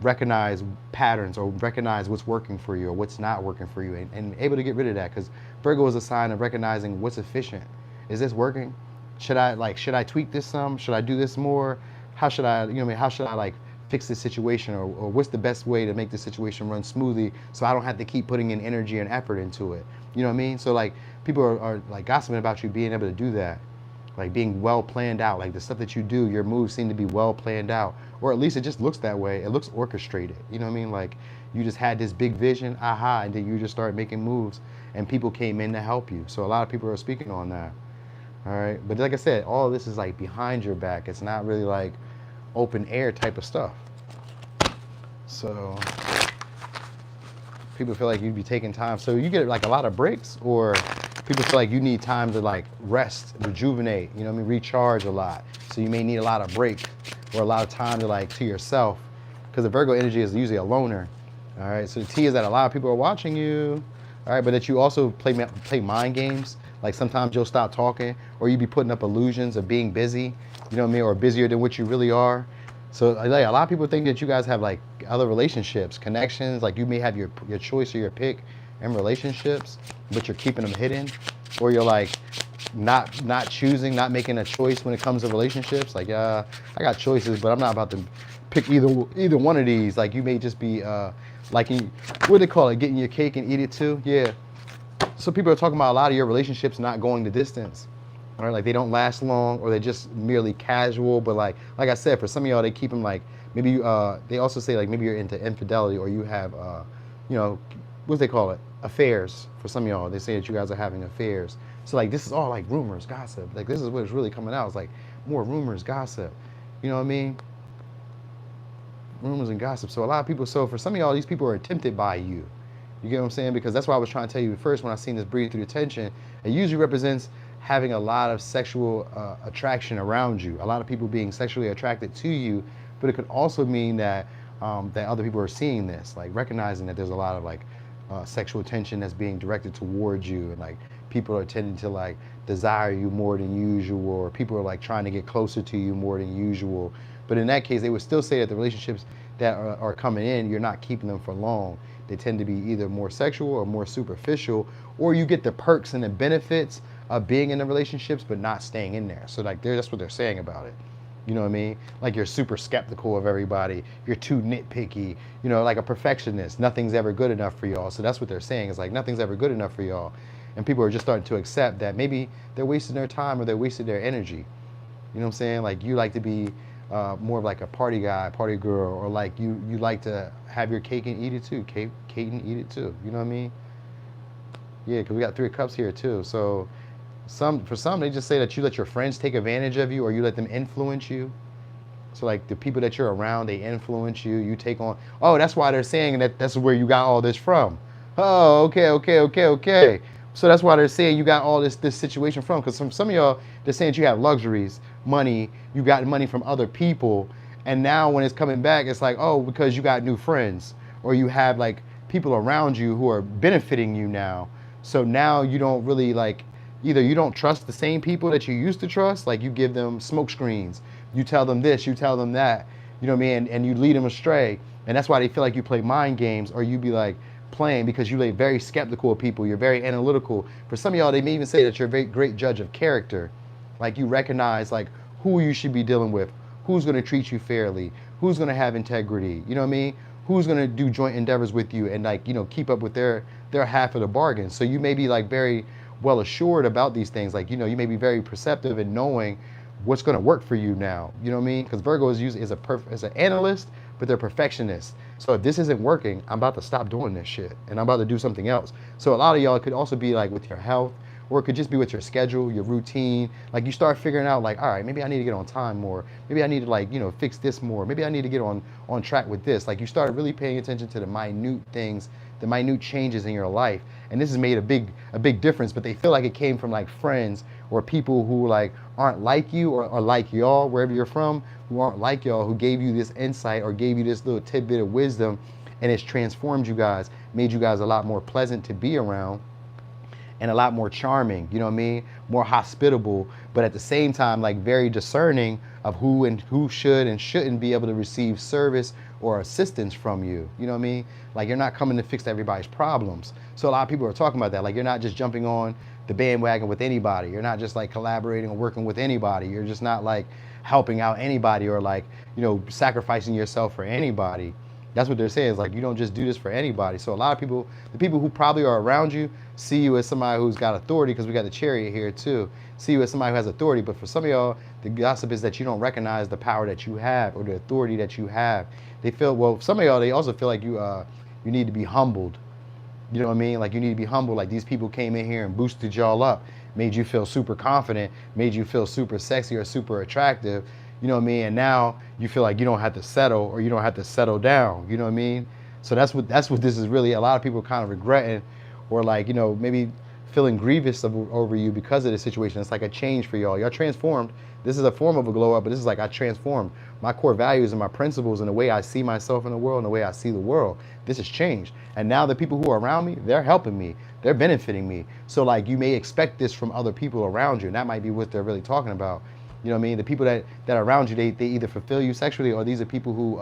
recognize patterns or recognize what's working for you or what's not working for you, and able to get rid of that, because Virgo is a sign of recognizing what's efficient. Is this working? Should I tweak this some? Should I do this more? How should I, you know what I mean? How should I like fix this situation, or what's the best way to make the situation run smoothly so I don't have to keep putting in energy and effort into it? You know what I mean? So like people are like gossiping about you being able to do that, like being well planned out, like the stuff that you do, your moves seem to be well planned out, or at least it just looks that way. It looks orchestrated. You know what I mean? Like you just had this big vision, aha, and then you just started making moves and people came in to help you. So a lot of people are speaking on that. All right, but like I said, all of this is like behind your back. It's not really like open air type of stuff. So people feel like you'd be taking time. So you get like a lot of breaks, or people feel like you need time to like rest, rejuvenate, you know what I mean, recharge a lot. So you may need a lot of break or a lot of time to like to yourself, because the Virgo energy is usually a loner. All right, so the T is that a lot of people are watching you. All right, but that you also play mind games. Like sometimes you'll stop talking, or you be putting up illusions of being busy, you know what I mean, or busier than what you really are. So like a lot of people think that you guys have like other relationships, connections, like you may have your choice or your pick in relationships, but you're keeping them hidden, or you're like not choosing, not making a choice when it comes to relationships. Like, I got choices, but I'm not about to pick either one of these. Like you may just be like, what do they call it, getting your cake and eat it too? Yeah. So people are talking about a lot of your relationships not going the distance, all right? Like they don't last long, or they're just merely casual. But like I said, for some of y'all, they keep them like, maybe they also say like maybe you're into infidelity, or you have, you know, what do they call it? Affairs. For some of y'all, they say that you guys are having affairs. So like this is all like rumors, gossip. Like this is what is really coming out. It's like more rumors, gossip. You know what I mean? Rumors and gossip. So a lot of people, so for some of y'all, these people are tempted by you. You get what I'm saying? Because that's why I was trying to tell you first when I seen this breathe through the tension. It usually represents having a lot of sexual attraction around you. A lot of people being sexually attracted to you, but it could also mean that that other people are seeing this, like recognizing that there's a lot of like sexual attention that's being directed towards you, and like people are tending to like desire you more than usual, or people are like trying to get closer to you more than usual. But in that case, they would still say that the relationships that are coming in, you're not keeping them for long. They tend to be either more sexual or more superficial, or you get the perks and the benefits of being in the relationships but not staying in there. So like that's what they're saying about it. You know what I mean? Like you're super skeptical of everybody. You're too nitpicky, you know, like a perfectionist. Nothing's ever good enough for y'all. So that's what they're saying. It's like nothing's ever good enough for y'all. And people are just starting to accept that maybe they're wasting their time or they're wasting their energy. You know what I'm saying? Like you like to be more of like a party guy, party girl, or like you like to have your cake and eat it too. Cake and eat it too. You know what I mean? Yeah, because we got 3 of Cups here too. So for some, they just say that you let your friends take advantage of you, or you let them influence you. So like the people that you're around, they influence you. You take on. Oh, that's why they're saying that that's where you got all this from. Oh, okay. So that's why they're saying you got all this situation from. Because some of y'all, they're saying that you have luxuries, money. You got money from other people, and now when it's coming back, it's like, oh, because you got new friends, or you have like people around you who are benefiting you now. So now you don't really like. Either you don't trust the same people that you used to trust, like you give them smoke screens, you tell them this, you tell them that, you know what I mean, and you lead them astray. And that's why they feel like you play mind games, or you be like playing, because you're like very skeptical of people. You're very analytical. For some of y'all, they may even say that you're a very great judge of character. Like you recognize like who you should be dealing with, who's going to treat you fairly, who's going to have integrity, you know what I mean? Who's going to do joint endeavors with you and like, you know, keep up with their half of the bargain. So you may be like very well assured about these things. Like, you know, you may be very perceptive in knowing what's going to work for you now. You know what I mean? Because Virgo is used as an analyst, but they're perfectionists. So if this isn't working, I'm about to stop doing this shit and I'm about to do something else. So a lot of y'all could also be like with your health, or it could just be with your schedule, your routine. Like you start figuring out like, all right, maybe I need to get on time more. Maybe I need to like, you know, fix this more. Maybe I need to get on track with this. Like you start really paying attention to the minute things, the minute changes in your life. And this has made a big difference, but they feel like it came from like friends or people who like aren't like you or like y'all, wherever you're from, who aren't like y'all, who gave you this insight or gave you this little tidbit of wisdom, and it's transformed you guys, made you guys a lot more pleasant to be around and a lot more charming, you know what I mean? More hospitable, but at the same time, like very discerning of who should and shouldn't be able to receive service or assistance from you. You know what I mean? Like you're not coming to fix everybody's problems. So a lot of people are talking about that. Like you're not just jumping on the bandwagon with anybody. You're not just like collaborating or working with anybody. You're just not like helping out anybody or like, you know, sacrificing yourself for anybody. That's what they're saying, is like you don't just do this for anybody. So a lot of people, the people who probably are around you, see you as somebody who's got authority, because we got the chariot here too. See you as somebody who has authority, but for some of y'all, the gossip is that you don't recognize the power that you have or the authority that you have. They feel, well, some of y'all, they also feel like you need to be humbled. You know what I mean? Like you need to be humble. Like these people came in here and boosted y'all up, made you feel super confident, made you feel super sexy or super attractive. You know what I mean? And now you feel like you don't have to settle, or you don't have to settle down. You know what I mean? So that's what this is really. A lot of people kind of regretting, or like, you know, maybe feeling grievous over you because of the situation. It's like a change for y'all. Y'all transformed. This is a form of a glow up, but this is like I transformed my core values and my principles and the way I see myself in the world and the way I see the world. This has changed. And now the people who are around me, they're helping me. They're benefiting me. So like you may expect this from other people around you, and that might be what they're really talking about. You know what I mean? The people that are around you, they either fulfill you sexually, or these are people who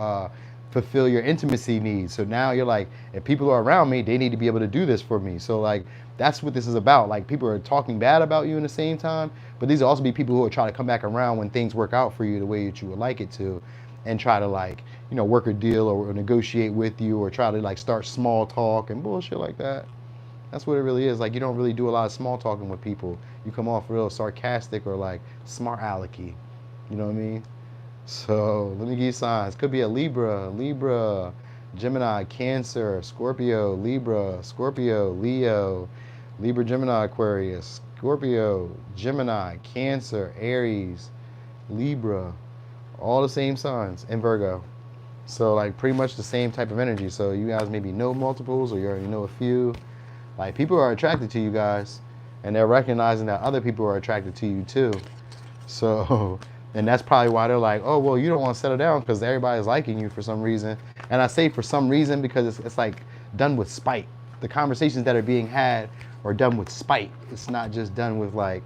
fulfill your intimacy needs. So now you're like, if people are around me, they need to be able to do this for me. So like, that's what this is about. Like people are talking bad about you in the same time, but these will also be people who are trying to come back around when things work out for you the way that you would like it to, and try to like, you know, work a deal or negotiate with you, or try to like start small talk and bullshit like that. That's what it really is. Like you don't really do a lot of small talking with people. You come off real sarcastic or like smart alecky. You know what I mean? So let me give you signs. Could be a Libra, Gemini, Cancer, Scorpio, Libra, Scorpio, Leo, Libra, Gemini, Aquarius, Scorpio, Gemini, Cancer, Aries, Libra, all the same signs, and Virgo. So like pretty much the same type of energy. So you guys maybe know multiples, or you already know a few. Like people are attracted to you guys, and they're recognizing that other people are attracted to you too. So, and that's probably why they're like, oh, well, you don't want to settle down because everybody's liking you for some reason. And I say for some reason because it's like done with spite. The conversations that are being had are done with spite. It's not just done with like,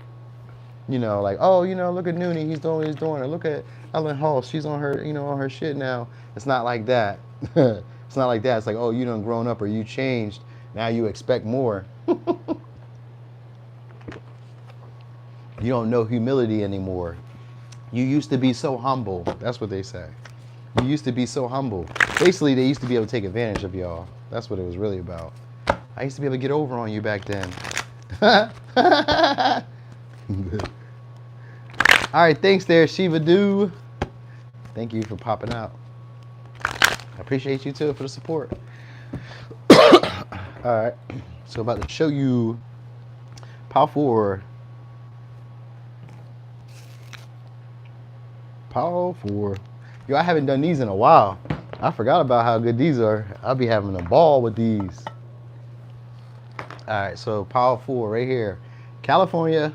you know, like, oh, you know, look at Noonie, he's doing what he's doing. Or look at Ellen Hall, she's on her, you know, on her shit now. It's not like that. It's not like that. It's like, oh, you done grown up or you changed. Now you expect more. You don't know humility anymore. You used to be so humble. That's what they say. You used to be so humble. Basically, they used to be able to take advantage of y'all. That's what it was really about. I used to be able to get over on you back then. All right, thanks there, Shiva Doo. Thank you for popping out. I appreciate you too for the support. All right, so about to show you Power 4. Power 4. Yo, I haven't done these in a while. I forgot about how good these are. I'll be having a ball with these. All right, so Power 4 right here. California.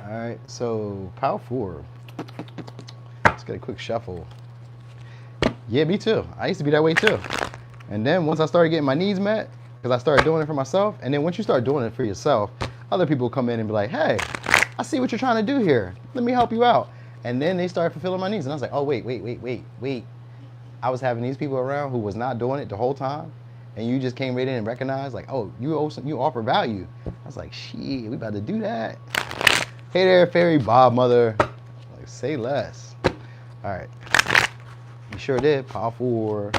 All right, so Power 4. Let's get a quick shuffle. Yeah, me too. I used to be that way too. And then once I started getting my needs met, because I started doing it for myself, and then once you start doing it for yourself, other people come in and be like, hey, I see what you're trying to do here. Let me help you out. And then they started fulfilling my needs. And I was like, oh, wait. I was having these people around who was not doing it the whole time, and you just came right in and recognized, like, oh, you offer value. I was like, shit, we about to do that. Hey there, fairy Bob mother. Like, say less. All right. You sure did. Pile 4.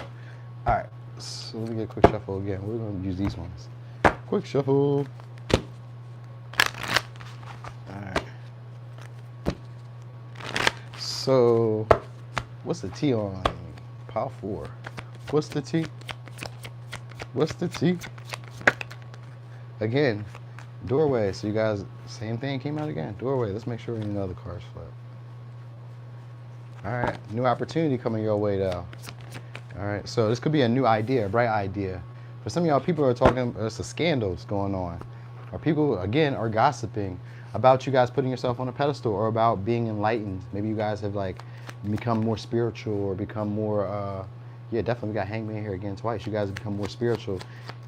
All right. So let me get a quick shuffle again. We're going to use these ones. Quick shuffle. All right. So, what's the T on pile 4? What's the T? What's the T? Again, doorway. So you guys, same thing came out again. Doorway. Let's make sure we know the cards flip. All right. New opportunity coming your way, though. All right. So this could be a new idea, a bright idea. For some of y'all, people are talking, there's some scandals going on. Or people, again, are gossiping about you guys putting yourself on a pedestal or about being enlightened. Maybe you guys have like become more spiritual or become more, yeah, definitely we got Hangman here again twice. You guys have become more spiritual.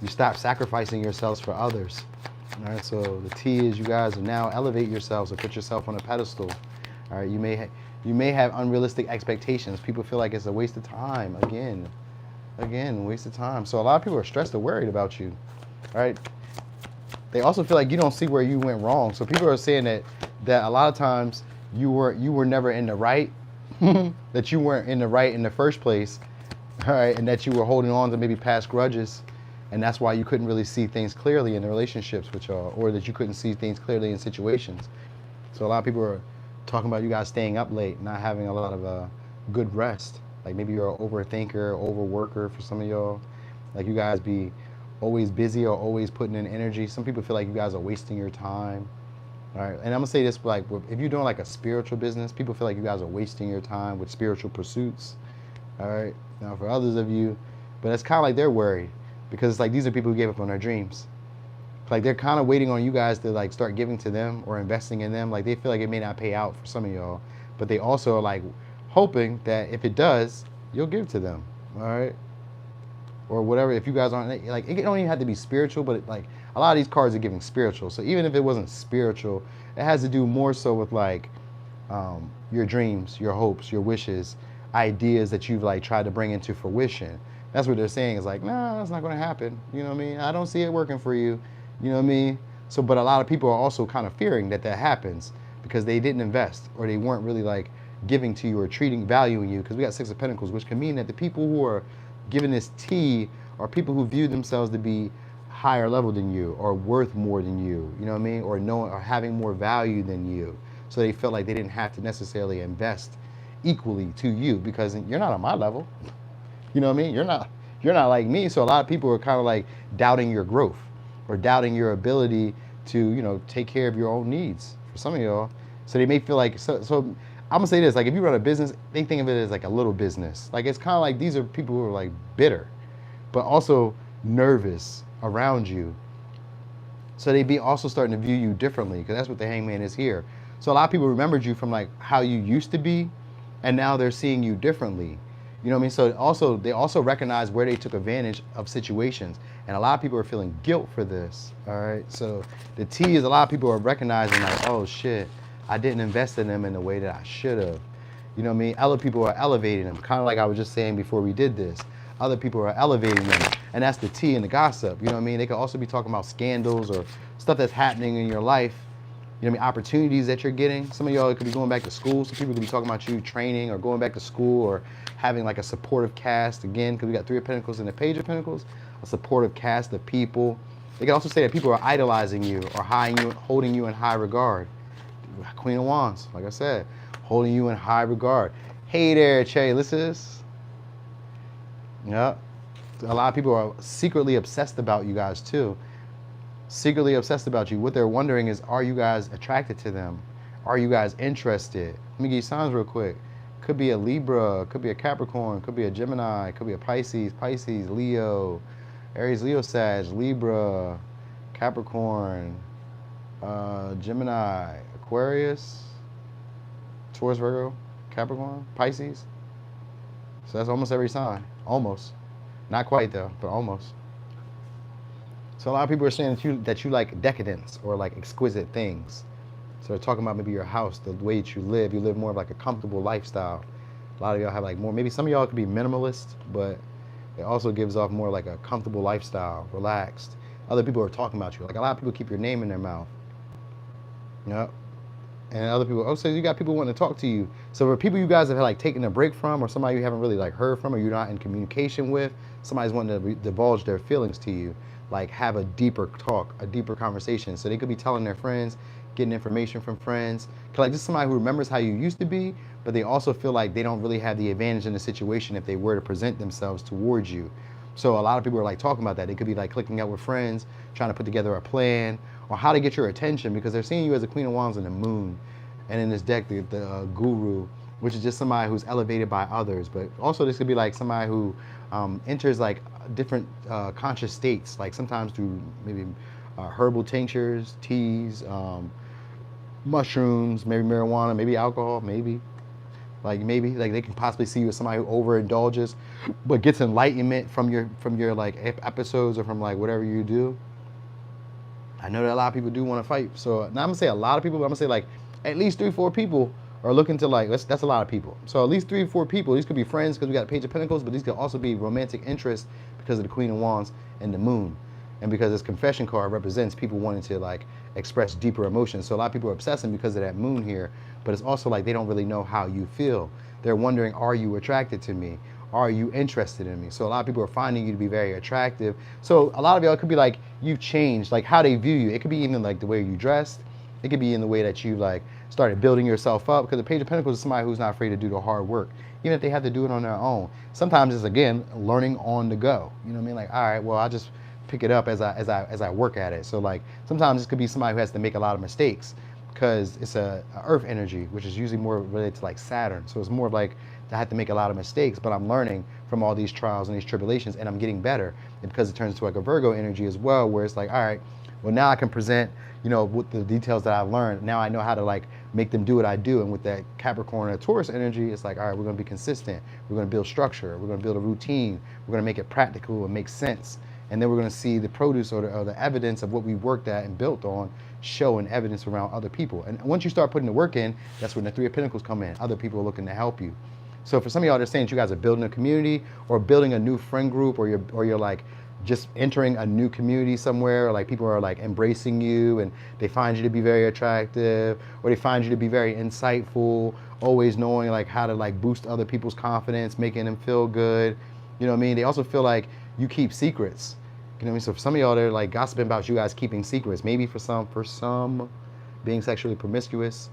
You stop sacrificing yourselves for others. All right, so the T is you guys now elevate yourselves or put yourself on a pedestal. All right, you may have unrealistic expectations. People feel like it's a waste of time. Again, waste of time. So a lot of people are stressed or worried about you. All right. They also feel like you don't see where you went wrong. So people are saying that a lot of times you were never in the right, that you weren't in the right in the first place, all right, and that you were holding on to maybe past grudges, and that's why you couldn't really see things clearly in the relationships with y'all, or that you couldn't see things clearly in situations. So a lot of people are talking about you guys staying up late, not having a lot of good rest. Like maybe you're an overthinker, overworker for some of y'all. Like you guys be always busy or always putting in energy. Some people feel like you guys are wasting your time. All right, and I'm gonna say this, like if you're doing like a spiritual business, people feel like you guys are wasting your time with spiritual pursuits. All right, now for others of you, but it's kind of like they're worried because it's like these are people who gave up on their dreams. Like they're kind of waiting on you guys to like start giving to them or investing in them. Like they feel like it may not pay out for some of y'all, but they also are like hoping that if it does, you'll give to them. All right. Or whatever, if you guys aren't, like, it don't even have to be spiritual, but like, a lot of these cards are giving spiritual. So even if it wasn't spiritual, it has to do more so with like your dreams, your hopes, your wishes, ideas that you've like tried to bring into fruition. That's what they're saying is like, nah, that's not going to happen. You know what I mean? I don't see it working for you. You know what I mean? So, but a lot of people are also kind of fearing that happens because they didn't invest or they weren't really like giving to you or valuing you. Because we got 6 of Pentacles, which can mean that the people who are given this T are people who view themselves to be higher level than you or worth more than you, you know what I mean? Or knowing or having more value than you. So they felt like they didn't have to necessarily invest equally to you because you're not on my level. You know what I mean? You're not like me. So a lot of people are kind of like doubting your growth or doubting your ability to, you know, take care of your own needs for some of y'all. So they may feel like, so I'm gonna say this, like if you run a business, they think of it as like a little business. Like it's kind of like these are people who are like bitter, but also nervous around you. So they be also starting to view you differently because that's what the Hangman is here. So a lot of people remembered you from like how you used to be, and now they're seeing you differently. You know what I mean? So they also recognize where they took advantage of situations, and a lot of people are feeling guilt for this. All right. So the T is a lot of people are recognizing like, oh shit, I didn't invest in them in the way that I should have. You know what I mean? Other people are elevating them, kind of like I was just saying before we did this. Other people are elevating them, and that's the T in the gossip. You know what I mean? They could also be talking about scandals or stuff that's happening in your life. You know what I mean? Opportunities that you're getting. Some of y'all could be going back to school. Some people could be talking about you training or going back to school or having like a supportive cast. Again, because we got 3 of Pentacles and the Page of Pentacles, a supportive cast of people. They can also say that people are idolizing you or holding you in high regard. Queen of Wands, like I said, holding you in high regard. Hey there, Che, listen to this. Yeah. A lot of people are secretly obsessed about you guys too. Secretly obsessed about you. What they're wondering is, are you guys attracted to them? Are you guys interested? Let me give you signs real quick. Could be a Libra, could be a Capricorn, could be a Gemini, could be a Pisces, Leo, Aries, Leo, Sag, Libra, Capricorn, Gemini, Aquarius, Taurus, Virgo, Capricorn, Pisces. So that's almost every sign. Almost. Not quite though, but almost. So a lot of people are saying that you like decadence or like exquisite things. So they're talking about maybe your house, the way that you live. You live more of like a comfortable lifestyle. A lot of y'all have like more, maybe some of y'all could be minimalist, but it also gives off more like a comfortable lifestyle, relaxed. Other people are talking about you. Like a lot of people keep your name in their mouth. Yep. And other people, oh, so you got people wanting to talk to you. So for people you guys have like taken a break from, or somebody you haven't really like heard from, or you're not in communication with, somebody's wanting to divulge their feelings to you, like have a deeper talk, a deeper conversation. So they could be telling their friends, getting information from friends. Like just somebody who remembers how you used to be, but they also feel like they don't really have the advantage in the situation if they were to present themselves towards you. So a lot of people are like talking about that. They could be like clicking out with friends, trying to put together a plan or how to get your attention because they're seeing you as a Queen of Wands and the Moon. And in this deck, the Guru, which is just somebody who's elevated by others. But also this could be like somebody who enters like different conscious states, like sometimes through maybe herbal tinctures, teas, mushrooms, maybe marijuana, maybe alcohol, maybe they can possibly see you as somebody who overindulges, but gets enlightenment from your like episodes or from like whatever you do. I know that a lot of people do want to fight, so now I'm gonna say a lot of people, but I'm gonna say like at least 3-4 people are looking to like that's a lot of people. So at least 3-4 people. These could be friends because we got Page of Pentacles, but these could also be romantic interest because of the Queen of Wands and the Moon, and because this confession card represents people wanting to like express deeper emotions. So a lot of people are obsessing because of that Moon here, but it's also like they don't really know how you feel. They're wondering, are you attracted to me? Are you interested in me? So a lot of people are finding you to be very attractive. So a lot of y'all could be like, you've changed, like how they view you. It could be even like the way you dressed. It could be in the way that you like started building yourself up, because the Page of Pentacles is somebody who's not afraid to do the hard work, even if they have to do it on their own. Sometimes it's, again, learning on the go. You know what I mean? Like, all right, well, I'll just pick it up as I work at it. So like sometimes this could be somebody who has to make a lot of mistakes because it's a earth energy, which is usually more related to like Saturn. So it's more like I have to make a lot of mistakes, but I'm learning from all these trials and these tribulations, and I'm getting better. And because it turns into like a Virgo energy as well, where it's like, all right, well, now I can present, you know, with the details that I've learned. Now I know how to like make them do what I do. And with that Capricorn and Taurus energy, it's like, all right, we're going to be consistent. We're going to build structure. We're going to build a routine. We're going to make it practical and make sense. And then we're going to see the produce or the evidence of what we worked at and built on show and evidence around other people. And once you start putting the work in, that's when the Three of Pentacles come in. Other people are looking to help you. So for some of y'all, they're saying that you guys are building a community or building a new friend group, or you're like just entering a new community somewhere, or like people are like embracing you and they find you to be very attractive, or they find you to be very insightful, always knowing like how to like boost other people's confidence, making them feel good. You know what I mean? They also feel like you keep secrets. You know what I mean? So for some of y'all, they're like gossiping about you guys keeping secrets. Maybe for some being sexually promiscuous.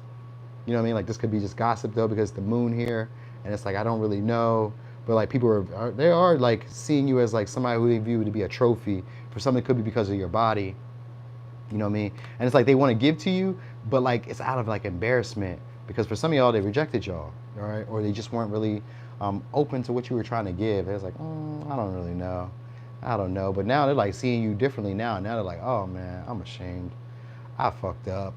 You know what I mean? Like this could be just gossip though, because the Moon here, and it's like, I don't really know. But like people are like seeing you as like somebody who they view to be a trophy. For some, it could be because of your body. You know what I mean? And it's like they want to give to you, but like it's out of like embarrassment. Because for some of y'all, they rejected y'all, all right? Or they just weren't really open to what you were trying to give. It was like, I don't really know. I don't know. But now they're like seeing you differently now. Now they're like, oh man, I'm ashamed. I fucked up.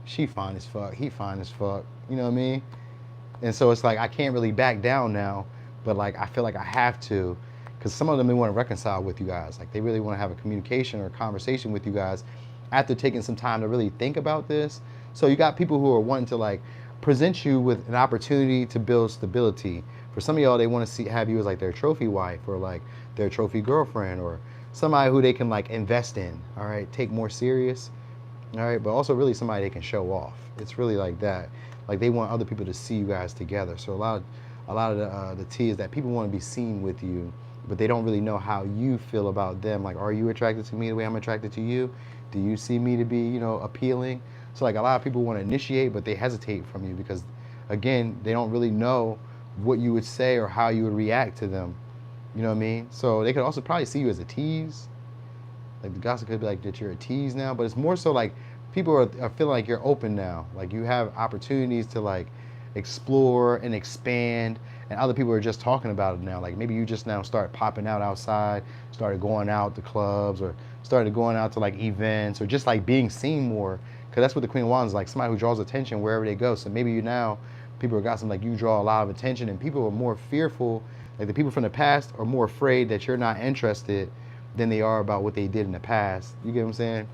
She fine as fuck. He fine as fuck. You know what I mean? And so it's like, I can't really back down now, but like, I feel like I have to, because some of them, they want to reconcile with you guys. Like they really want to have a communication or a conversation with you guys after taking some time to really think about this. So you got people who are wanting to like present you with an opportunity to build stability. For some of y'all, they want to have you as like their trophy wife or like their trophy girlfriend, or somebody who they can like invest in, all right, take more serious, all right, but also really somebody they can show off. It's really like that. Like they want other people to see you guys together. So a lot of the tea is that people want to be seen with you, but they don't really know how you feel about them. Like, are you attracted to me the way I'm attracted to you? Do you see me to be, you know, appealing? So like a lot of people want to initiate, but they hesitate from you because, again, they don't really know what you would say or how you would react to them. You know what I mean? So they could also probably see you as a tease. Like the gossip could be like that you're a tease now, but it's more so like people are feeling like you're open now. Like you have opportunities to like explore and expand, and other people are just talking about it now. Like maybe you just now start popping out outside, started going out to clubs, or started going out to like events, or just like being seen more. Because that's what the Queen of Wands is, like somebody who draws attention wherever they go. So maybe you now, people are gossiping like you draw a lot of attention, and people are more fearful. Like the people from the past are more afraid that you're not interested than they are about what they did in the past. You get what I'm saying?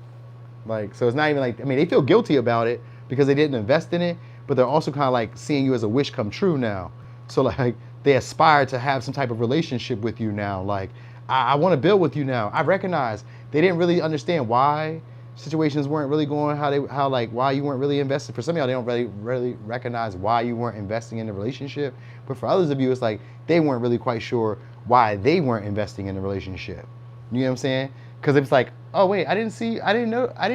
Like, so it's not even like, I mean, they feel guilty about it because they didn't invest in it, but they're also kind of like seeing you as a wish come true now. So like they aspire to have some type of relationship with you now. Like I want to build with you now. I recognize they didn't really understand why situations weren't really going why you weren't really invested. For some of y'all, they don't really recognize why you weren't investing in the relationship. But for others of you, it's like they weren't really quite sure why they weren't investing in the relationship. You know what I'm saying? Because it's like, oh wait, I didn't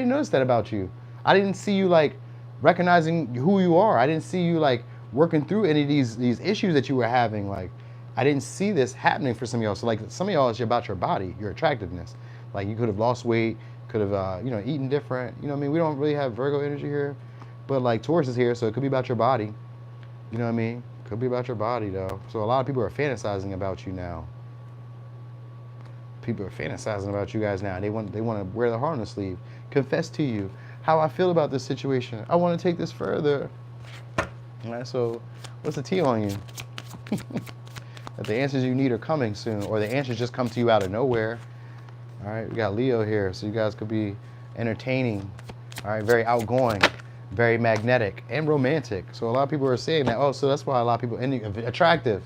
notice that about you. I didn't see you like recognizing who you are. I didn't see you like working through any of these issues that you were having. Like I didn't see this happening for some of y'all. So like some of y'all, it's about your body, your attractiveness. Like you could have lost weight, could have eaten different. You know what I mean? We don't really have Virgo energy here, but like Taurus is here, so it could be about your body. You know what I mean? Could be about your body though. So a lot of people are fantasizing about you now. People are fantasizing about you guys now. They want to wear the heart on the sleeve. Confess to you how I feel about this situation. I want to take this further. All right, so what's the tea on you? That the answers you need are coming soon, or the answers just come to you out of nowhere. All right, we got Leo here, so you guys could be entertaining. All right, very outgoing, very magnetic, and romantic. So a lot of people are saying that. Oh, so that's why a lot of people attractive.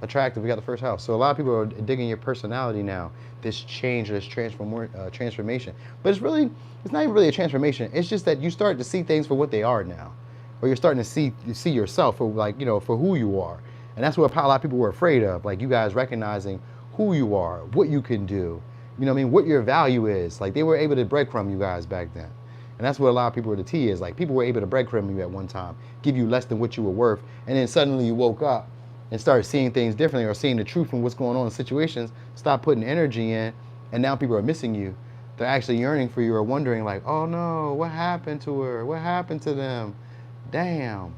We got the first house. So a lot of people are digging your personality now. This change, this transformation. But it's not even really a transformation. It's just that you start to see things for what they are now, or you're starting to see yourself for for who you are. And that's what a lot of people were afraid of. Like you guys recognizing who you are, what you can do. You know what I mean? What your value is. Like they were able to breadcrumb you guys back then. And that's what a lot of people were the tea is. Like people were able to breadcrumb you at one time, give you less than what you were worth. And then suddenly you woke up and started seeing things differently or seeing the truth from what's going on in situations, stop putting energy in, and now people are missing you. They're actually yearning for you or wondering like, oh no, what happened to her? What happened to them? Damn.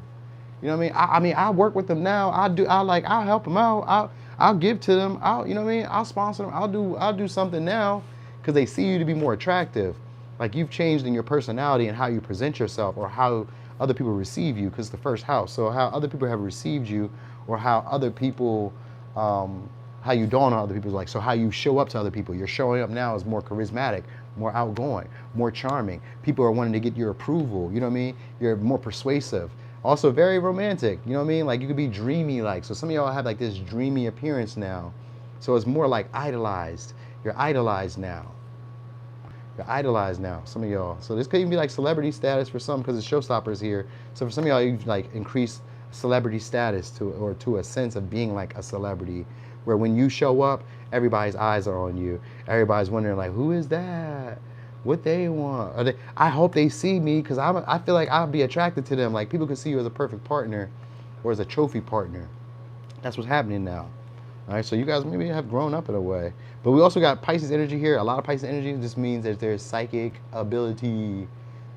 You know what I mean? I work with them now. I'll help them out. I'll give to them. You know what I mean? I'll sponsor them. I'll do something now because they see you to be more attractive. Like you've changed in your personality and how you present yourself or how other people receive you because it's the first house. So how other people have received you or how other people, how you dawn on other people, like, so how you show up to other people. You're showing up now as more charismatic, more outgoing, more charming. People are wanting to get your approval. You know what I mean? You're more persuasive. Also very romantic, you know what I mean? Like you could be dreamy like. So some of y'all have like this dreamy appearance now. So it's more like idolized. You're idolized now. You're idolized now, some of y'all. So this could even be like celebrity status for some because it's showstoppers here. So for some of y'all, you've like increased celebrity status to a sense of being like a celebrity where when you show up, everybody's eyes are on you. Everybody's wondering like, who is that? What they want? I hope they see me because I feel like I'll be attracted to them. Like people can see you as a perfect partner or as a trophy partner. That's what's happening now. All right, so you guys maybe have grown up in a way. But we also got Pisces energy here. A lot of Pisces energy just means that there's psychic ability.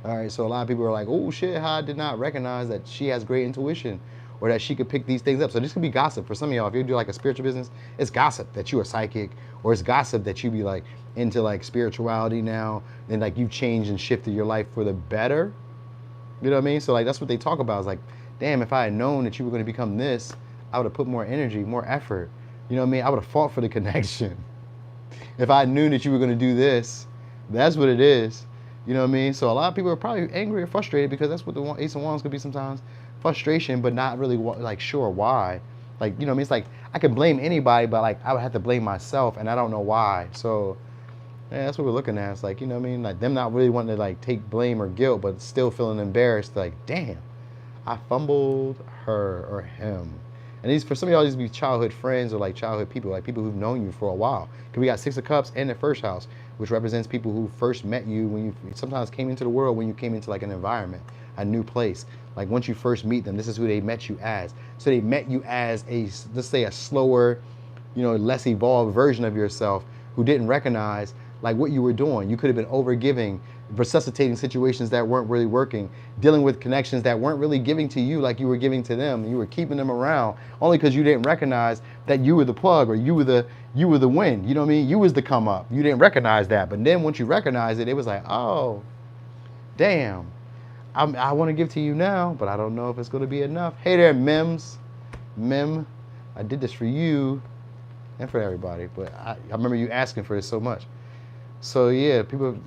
All right, so a lot of people are like, oh shit, how I did not recognize that she has great intuition or that she could pick these things up. So this could be gossip for some of y'all. If you do like a spiritual business, it's gossip that you are psychic, or it's gossip that you be like into like spirituality now, and like you've changed and shifted your life for the better. You know what I mean? So like that's what they talk about. Is like, damn, if I had known that you were going to become this, I would have put more energy, more effort. You know what I mean? I would have fought for the connection. If I knew that you were going to do this, that's what it is. You know what I mean? So a lot of people are probably angry or frustrated because that's what the Ace of Wands could be sometimes. Frustration, but not really like sure why. Like, you know what I mean? It's like I could blame anybody, but like I would have to blame myself and I don't know why. So yeah, that's what we're looking at. It's like, you know what I mean? Like them not really wanting to like take blame or guilt, but still feeling embarrassed. Like, damn, I fumbled her or him. And these, for some of y'all, these be childhood friends or like childhood people, like people who've known you for a while. Because we got Six of Cups in the first house, which represents people who first met you when you sometimes came into the world, when you came into like an environment, a new place. Like once you first meet them, this is who they met you as. So they met you as a, let's say a slower, you know, less evolved version of yourself who didn't recognize like what you were doing. You could have been overgiving, resuscitating situations that weren't really working, dealing with connections that weren't really giving to you like you were giving to them. You were keeping them around only because you didn't recognize that you were the plug or you were the wind. You know what I mean? You was the come up. You didn't recognize that. But then once you recognize it, it was like, oh, damn. I want to give to you now, but I don't know if it's going to be enough. Hey there, Mims. Mim, I did this for you and for everybody, but I remember you asking for this so much. So yeah, people,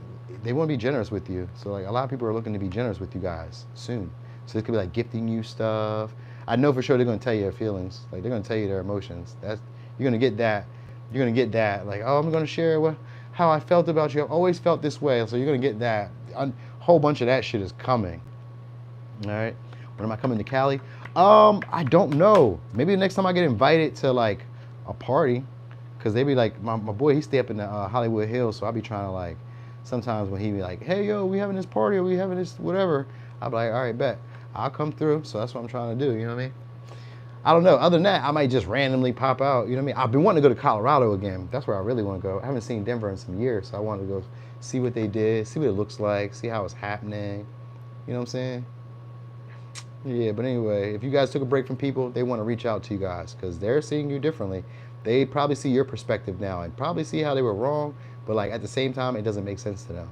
they want to be generous with you. So like a lot of people are looking to be generous with you guys soon. So this could be like gifting you stuff, I know for sure they're gonna tell you their feelings. Like they're gonna tell you their emotions. You're gonna get that. You're gonna get that. Like, oh, I'm gonna share how I felt about you. I've always felt this way. So you're gonna get that. A whole bunch of that shit is coming. All right. When am I coming to Cali? I don't know. Maybe the next time I get invited to like a party, cause they be like my boy. He stay up in the Hollywood Hills, so I be trying to like. Sometimes when he be like, hey yo, we having this party or we having this whatever, I'll be like, all right, bet. I'll come through. So that's what I'm trying to do. You know what I mean? I don't know. Other than that, I might just randomly pop out. You know what I mean? I've been wanting to go to Colorado again. That's where I really want to go. I haven't seen Denver in some years, so I wanted to go see what they did, see what it looks like, see how it's happening. You know what I'm saying? Yeah, but anyway, if you guys took a break from people, they want to reach out to you guys because they're seeing you differently. They probably see your perspective now and probably see how they were wrong, but like at the same time, it doesn't make sense to them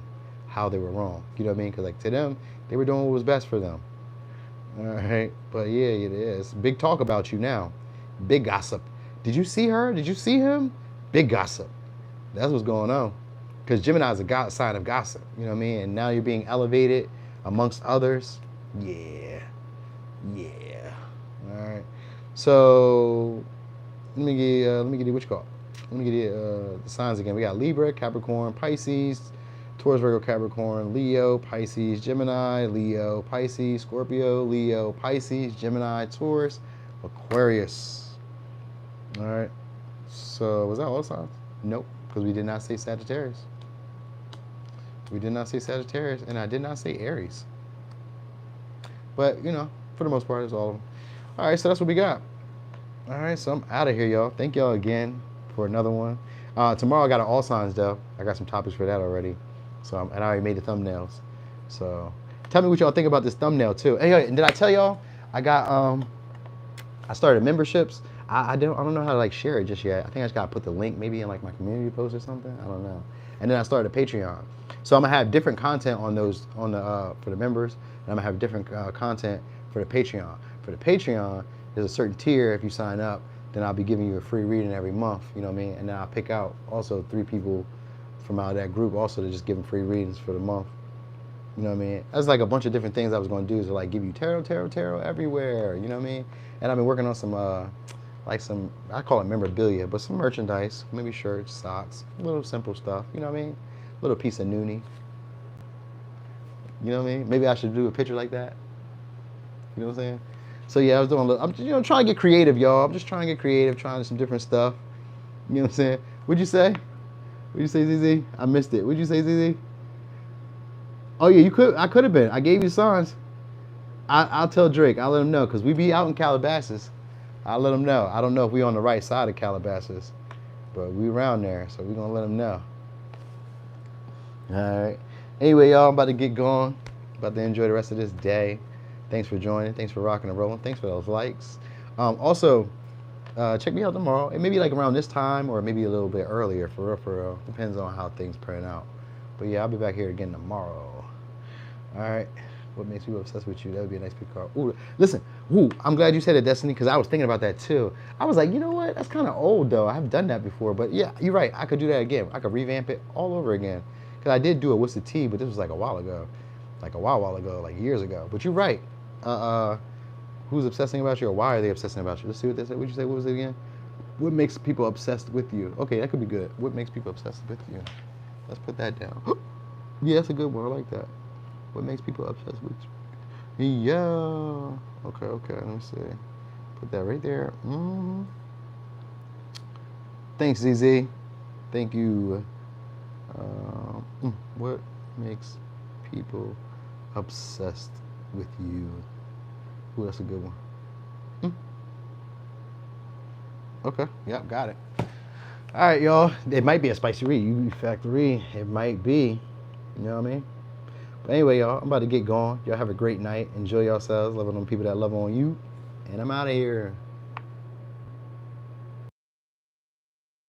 how they were wrong. You know what I mean? Because like to them, they were doing what was best for them. All right, but yeah, it is. Big talk about you now. Big gossip. Did you see her? Did you see him? Big gossip. That's what's going on. Because Gemini is a sign of gossip. You know what I mean? And now you're being elevated amongst others. Yeah. Yeah. All right. So let me get you what you call. Let me get you the signs again. We got Libra, Capricorn, Pisces, Taurus, Virgo, Capricorn, Leo, Pisces, Gemini, Leo, Pisces, Scorpio, Leo, Pisces, Gemini, Taurus, Aquarius. All right. So was that all signs? Nope, because we did not say Sagittarius. We did not say Sagittarius, and I did not say Aries. But, you know, for the most part, it's all of them. All right, so that's what we got. All right, so I'm out of here, y'all. Thank y'all again for another one. Tomorrow I got an all signs, though. I got some topics for that already. So and I already made the thumbnails. So tell me what y'all think about this thumbnail too. Hey, and did I tell y'all I got I started memberships. I don't know how to like share it just yet. I think I just gotta put the link maybe in like my community post or something. I don't know. And then I started a Patreon. So I'm gonna have different content on those for the members, and I'm gonna have different content for the Patreon. For the Patreon, there's a certain tier. If you sign up, then I'll be giving you a free reading every month. You know what I mean? And then I'll pick out also 3 people from out of that group also to just give them free readings for the month. You know what I mean? That's like a bunch of different things I was going to do to like give you tarot everywhere. You know what I mean? And I've been working on some like some, I call it memorabilia, but some merchandise, maybe shirts, socks, little simple stuff. You know what I mean? Little piece of noonie. You know what I mean? Maybe I should do a picture like that. You know what I'm saying? So yeah, I was doing a little, I'm trying to get creative, y'all. I'm just trying to get creative, trying some different stuff. You know what I'm saying? What'd you say? What'd you say, ZZ? I missed it. What'd you say, ZZ? Oh yeah, you could. I could have been. I gave you signs. I'll tell Drake. I'll let him know because we be out in Calabasas. I'll let him know. I don't know if we on the right side of Calabasas, but we around there, so we gonna let him know. All right. Anyway, y'all, I'm about to get going. About to enjoy the rest of this day. Thanks for joining. Thanks for rocking and rolling. Thanks for those likes. Also, check me out tomorrow. It may be like around this time or maybe a little bit earlier, for real. Depends on how things turn out. But yeah, I'll be back here again tomorrow. All right. What makes people obsessed with you? That would be a nice big card. Ooh, listen. Ooh, I'm glad you said it, Destiny, because I was thinking about that too. I was like, you know what? That's kind of old though. I haven't done that before. But yeah, you're right. I could do that again. I could revamp it all over again. Because I did do a What's the Tea, but this was like a while ago. Like a while ago, like years ago. But you're right. Who's obsessing about you, or why are they obsessing about you? Let's see what they said. What'd you say? What was it again? What makes people obsessed with you? Okay, that could be good. What makes people obsessed with you? Let's put that down. Yeah, that's a good one. I like that. What makes people obsessed with you? Yeah. Okay. Let me see. Put that right there. Mm-hmm. Thanks, ZZ. Thank you. What makes people obsessed with you? Ooh, that's a good one. Okay, yep, got it. All right, y'all. It might be a spicy read. You factory. It might be. You know what I mean? But anyway, y'all, I'm about to get going. Y'all have a great night. Enjoy yourselves. Love on them people that love on you. And I'm out of here.